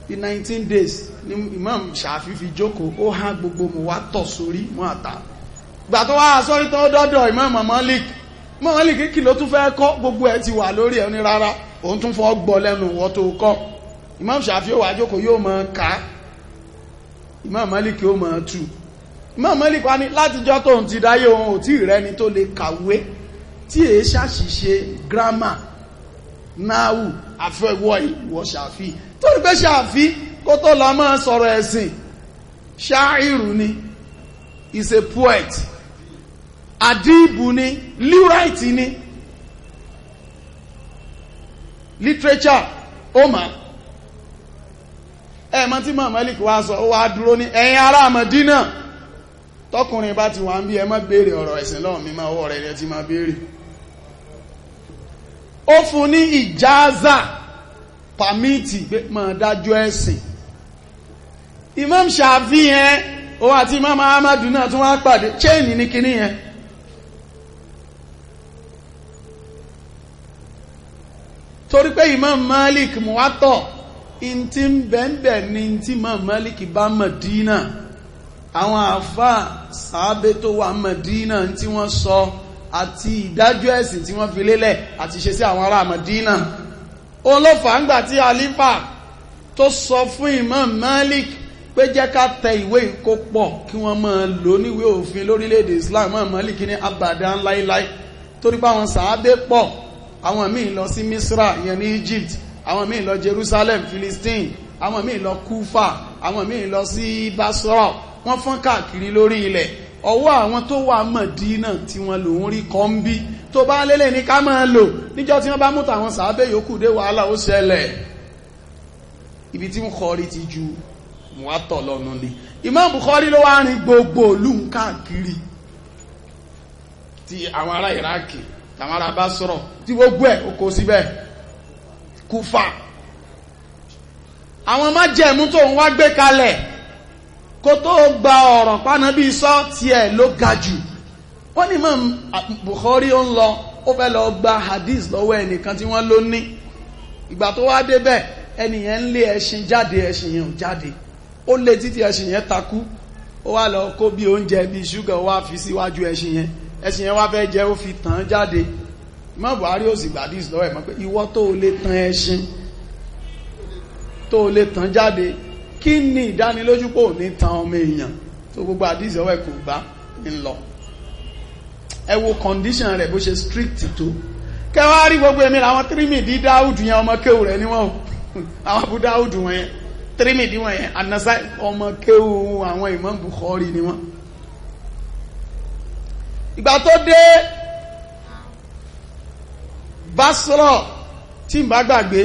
ní 19 days ni Imam Shafi fi jókòó ó há gbogbo Muwatta sórí mú àtà. Gbà tó wá sórí tó dọ́dọ̀ Imam Malik kí ló tún fẹ́ kọ́ gbogbo ẹ̀ ti wà lórí ẹ̀ ní rárá òun tún fọ́ gbọ́ lẹ́nu wọ́n tó kọ́. Imam Shafi ó wà jókòó yóò máa ká Imam Malik yóò máa tú. Imam Malik wá ní látijọ́ tó ń ti dáyé ohun ò tí rẹni tó lè kàwé tí èé ṣàṣìṣe grammar náàwù àfẹ́wọ́ ìwọ Shafi tó rí pé Shafi kó tó lọ máa sọ̀rọ̀ ẹ̀sìn ṣáírù ni is a poet àdìbù ni lyric ni literature ó mà ẹ̀mọ́ tí Imam Malik wá sọ ó wá dúró ní ẹ̀yin ará Mádínà tọkùnrin bá ti wà ń bí ẹ má béèrè ọ̀rọ̀ ẹ̀sìn lọ́wọ́ mi máa ọwọ́ rẹ̀ ti máa béèrè. Ó fún ní ìjáza pàmìtì pé máa dájọ́ ẹ̀sìn. Imam Shafi yẹn ó àti Imam Ahmadu náà tún wá pàdé chain ní kinní yẹn. Torí pé Imam Malik Muwatta in ti ń bẹ̀ẹ̀bẹ̀ ní tí Imam Malik bá Madina àwọn àfáà sàábé tó wà Madina tí wọ́n sọ àti ìdájọ́ ẹ̀sìn tí wọ́n fi lélẹ̀ àti ṣe sí àwọn ará Madina. Olófà ńgbà tí alifa tó sọ fún Imam Malik pé jẹ́ ká tẹ ìwé ìkópọ̀ kí wọ́n máa lò níwé òfin lórílẹ̀-èdè Islam. Imam Malik ní abadan láíláí torí pé àwọn sàábé pọ̀, àwọn míì lọ sí Misra ìyẹn ní Egypt, àwọn míì lọ Jerusalem Philistine, àwọn míì lọ Kufa, àwọn míì lọ sí Basra, wọ́n fọ́n káàkiri lórí ilẹ̀. Ọwọ́ àwọn tó wà Mádínà tí wọ́n lò ń rí kọ́ńbí tó bá lélẹ̀ ní ká máa lò níjọ́ tí wọ́n bá mú tàwọn sàábé yòókù dé wàhálà ó ṣẹlẹ̀. Ibi tí Bukhari ti ju Muwatta lọ́nà ni Imam Bukhari ló wá rin gbogbo ìlú káàkiri ti àwọn ará Iraki tàwọn ará Basra tí gbogbo ẹ̀ ó kó síbẹ̀ Kufa. Àwọn májẹ̀mú tó ń wá gbé kalẹ̀ kó tó gba ọ̀rọ̀ pánábí sọ tiẹ̀ ló ga jù. Wọ́n ní Imam Bukhari ó ń lọ ó fẹ́ lọ gba hadith lọ́wọ́ ẹnìkan tí wọ́n ló ní. Ìgbà tó wá débẹ̀ ẹnìyẹn ń lé ẹṣin jáde, ẹṣin yẹn ò jáde, ó lé títí ẹṣin yẹn takú. Ó wá lọ kó bí oúnjẹ bí ṣúgà wá fi síwájú ẹṣin yẹn wá fẹ́ jẹ ó fi tàn jáde. Imam Bukhari ó sì gba hadith lọ́wọ́ ẹ̀ mọ́ pé ìwọ tó lè tàn ẹṣin tó lè tàn jáde kí ni ìdánilójú pò ní tan ọmọ èèyàn tó gbogbo àdíṣẹ́ ọwọ́ ẹ̀kù bá ń lọ. Ẹ wo condition rẹ̀ bó ṣe strict tó. Kẹwàá rí gbogbo ẹ̀mí àwọn Tírímìdì Dáúdù yẹn ọmọ kéwù rẹ̀ níwọ̀n àwọn Abu Dáúdù wọn yẹn Tírímìdì wọn yẹn An-Nasai ọmọ kéwù àwọn Imam Bukhari ni wọn. Ìgbà tó dé Basra tí ń bá gbàgbé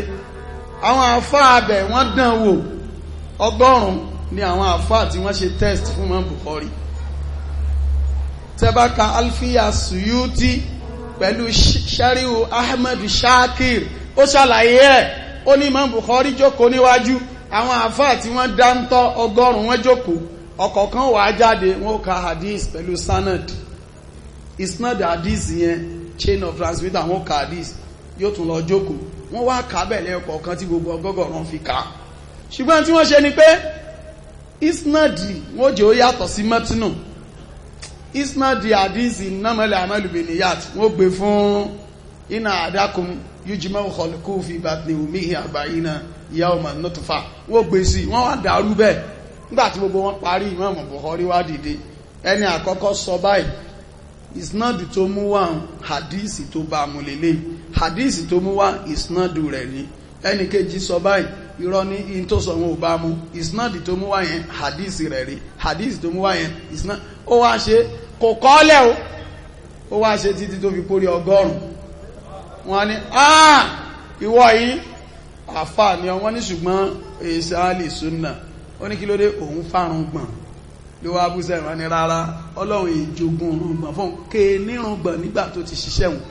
àwọn àfáà abẹ wọ́n dán wò 100 ni àwọn àfáà tí wọ́n ṣe test fún Imam Bukhari. Tẹ́báka Alfiya Suyuti pẹ̀lú Shari'u Ahmed Shakir ó ṣàlàyé ẹ̀. Ó ní Imam Bukhari jókòó níwájú àwọn àfáà tí wọ́n dáńtọ́ 100 wọ́n jókòó ọ̀kọ̀ọ̀kan wà jáde wọ́n ka hadith pẹ̀lú sanad. Isnad hadith yẹn chain of transmitter wọ́n ka hadith yóò tún lọ jókòó wọ́n wá kàbẹ̀lẹ̀ ọ̀kọ̀ọ̀kan tí gbogbo ọgọ́gọ̀rún fi ká. Ṣùgbọ́n tí wọ́n ṣe ni pé isnadi wọ́n jẹ́ ó yàtọ̀ sí mẹ́tínù. Isnadi hadisi innamal a'malu binniyat wọ́n gbé fún inna ahadakum yujma'u khalquhu fi batni ummihi 40 yawman nutfa wọ́n gbé sí wọ́n wá dàrú bẹ́ẹ̀ nígbàtí gbogbo wọn parí Imam Bukhari wá dìde ẹni àkọ́kọ́ sọ báyìí isnad tó mú wá hadisi tó bá mú lélẹ̀ hadisi tó mú wá isnad rẹ̀ ni ẹni kejì sọ báyìí irọ́ ní in tó sọ wọn ò bá mú isnad tó mú wá yẹn hadisi rẹ̀ rí hadisi tó mú wá yẹn isnad ó wá ṣe kò kọ́lẹ̀ ó wá ṣe títí tó fi kórí 100 wọ́n ní ìwọ yìí àfà ni wọ́n ní ṣùgbọ́n èsì alì súnà ó ní kí ló dé òun fárun gbọ̀n ló wá bú sẹ́wọ̀n ní rárá ọlọ́run ìjogun rùngbọ̀n fún ké nírùngbọ̀n nígbà tó ti ṣiṣẹ́ wọn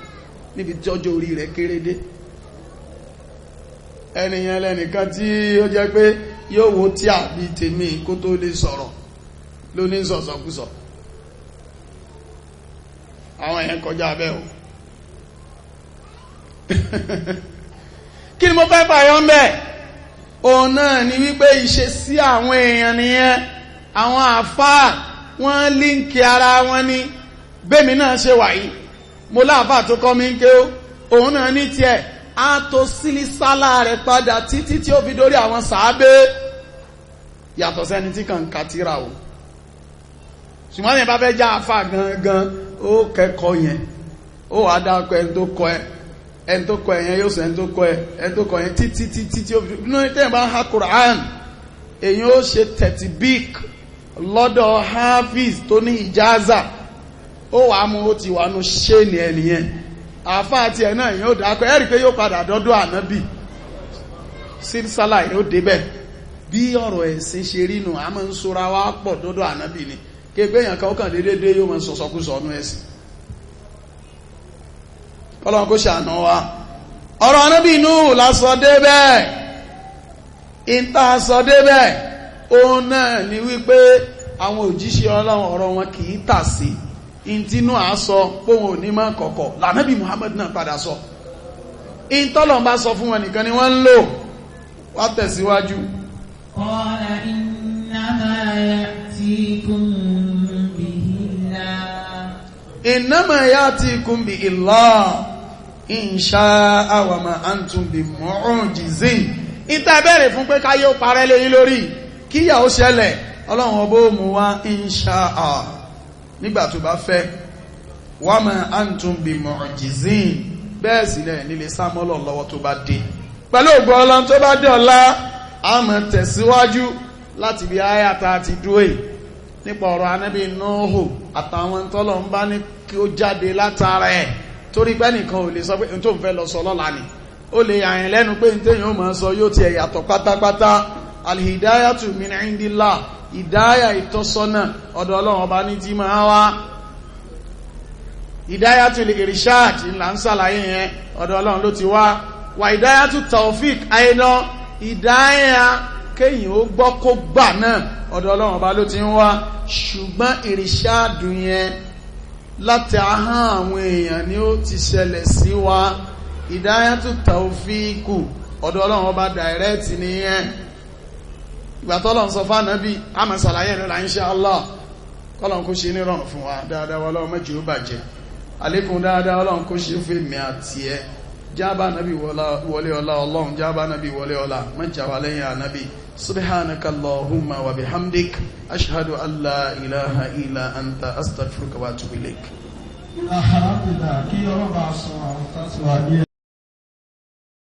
níbi tí ọjọ́ orí rẹ̀ kéré dé ẹniyàn lẹ́nìkan tí ó jẹ́ pé yóò wo tí àbí tèmi kó tó lè sọ̀rọ̀ ló ní sọ̀sọ̀kúsọ̀ àwọn èèyàn kọjá bẹ́ẹ̀ o kí ni mo fẹ́ fàyọ́ ń bẹ̀ òun náà ni wípé ìṣesí àwọn èèyàn nìyẹn àwọn àfáà wọ́n líǹkì ara wọn ní bẹ́mi náà ṣe wà yìí mo láàfáà tó kọ́ mi ń ké òun náà ní tiẹ̀ á tó sílísálà rẹ̀ padà títí tí ó fi dórí àwọn sàábé yàtọ̀ sẹ́ni tí kàn ń katira o ṣùgbọ́n yẹn bá fẹ́ já àfáà gangan ó kẹ́kọ̀ọ́ yẹn ó wà dákọ̀ ẹni tó kọ́ ẹ ẹni tó kọ́ ẹ̀yẹn yóò sọ ẹni tó kọ́ yẹn títí tí ó fi nínú tẹ́yìn bá ń ha Quran èyí ó ṣe tẹ̀tìbík lọ́dọ̀ hafiz tó ní ìjáza ó wà mú ó ti wà nú ṣé ní ẹnìyẹn àfá àti ẹ̀ náà yóò dákọ̀ ẹ̀rí pé yóò padà dọ́dọ̀ ànábì sílsálà yóò débẹ̀ bí ọ̀rọ̀ ẹ̀sìn ṣe rí nù a máa ń sora wá pọ̀ dọ́dọ̀ ànábì ni kéèpé èèyàn kan ó kàn déédéé yóò máa sọ̀sọ̀kúsọ ọ̀nù ẹ̀sìn ọlọ́run kó ṣàánú wa ọ̀rọ̀ ànábì Nuhu lásọ débẹ̀ ìta sọ débẹ̀ òun náà ni wípé àwọn òjíṣẹ́ ọlọ́run ọ̀rọ̀ wọn kì í tà sí ìtínú àásọ póhùn òní máa kọ̀kọ̀ lànábì Muhammad náà padà sọ ìtọ́lọ̀ bá sọ fún wọn nìkan ni wọ́n ń lò wá tẹ̀síwájú. qala innama ya'tikum bihillah innama ya'tikum bihillah in sha'a wa ma antum bimu'jizin ìta bẹ̀rẹ̀ fún pé káyé ó parẹ́ lé yín lórí kíyà ó ṣẹlẹ̀ ọlọ́run ọbọ̀ mú wá insha'a nígbà tó bá fẹ́ wa ma antum bimu'jizin bẹ́ẹ̀ sílẹ̀ nílé sámọ́lọ̀ lọ́wọ́ tó bá dé pẹ̀lú ògbọ́ ọlọ́run tó bá dé ọ̀la a máa tẹ̀síwájú láti bí ayata ti dúé nípa ọ̀rọ̀ anábì Nuhu àtàwọn tọ́lọ̀ ń bá ní kí ó jáde látara ẹ̀ torí pé nìkan ò lè sọ pé tó ń fẹ́ lọ sọ lọ́la ni ó lè yàyìn lẹ́nu pé ní tẹ́yìn ó máa sọ yóò ti ẹ̀yàtọ̀ pátápátá alhidayatu min indillah ìdáyà ìtọ́sọ́nà ọ̀dọ̀ ọlọ́run ọba ní tí máa wá ìdáyàtù irishad là ń sàlàyé yẹn ọ̀dọ̀ ọlọ́run ló ti wá wà ìdáyàtù taufik àìná ìdáyà kéyìn ó gbọ́ kó gbà náà ọ̀dọ̀ ọlọ́run ọba ló ti ń wá ṣùgbọ́n irishad yẹn láti ahọ́n àwọn èèyàn ni ó ti ṣẹlẹ̀ sí wa ìdáyàtù taufiku ọ̀dọ̀ ọlọ́run ọba direct nìyẹn ìgbà tọ́lọ́run sọ fún ànábì a máa ṣàlàyé rẹ̀ là insha Allah kọ́lọ́run kó ṣe ní rọrùn fún wa dáadáa wọlọ́run mẹ́jì ó bàjẹ́ àlékún dáadáa ọlọ́run kó ṣe fẹ́ mi àti ẹ jábá nábì wọlé ọlá ọlọ́run jábá nábì wọlé ọlá mẹ́jà wà lẹ́yìn ànábì subhanaka allahumma wa bihamdik ashhadu an la ilaha illa anta astaghfiruka wa atubu ilaik. alhamdulillah kí ọlọ́ba sọ àwọn tásíwájú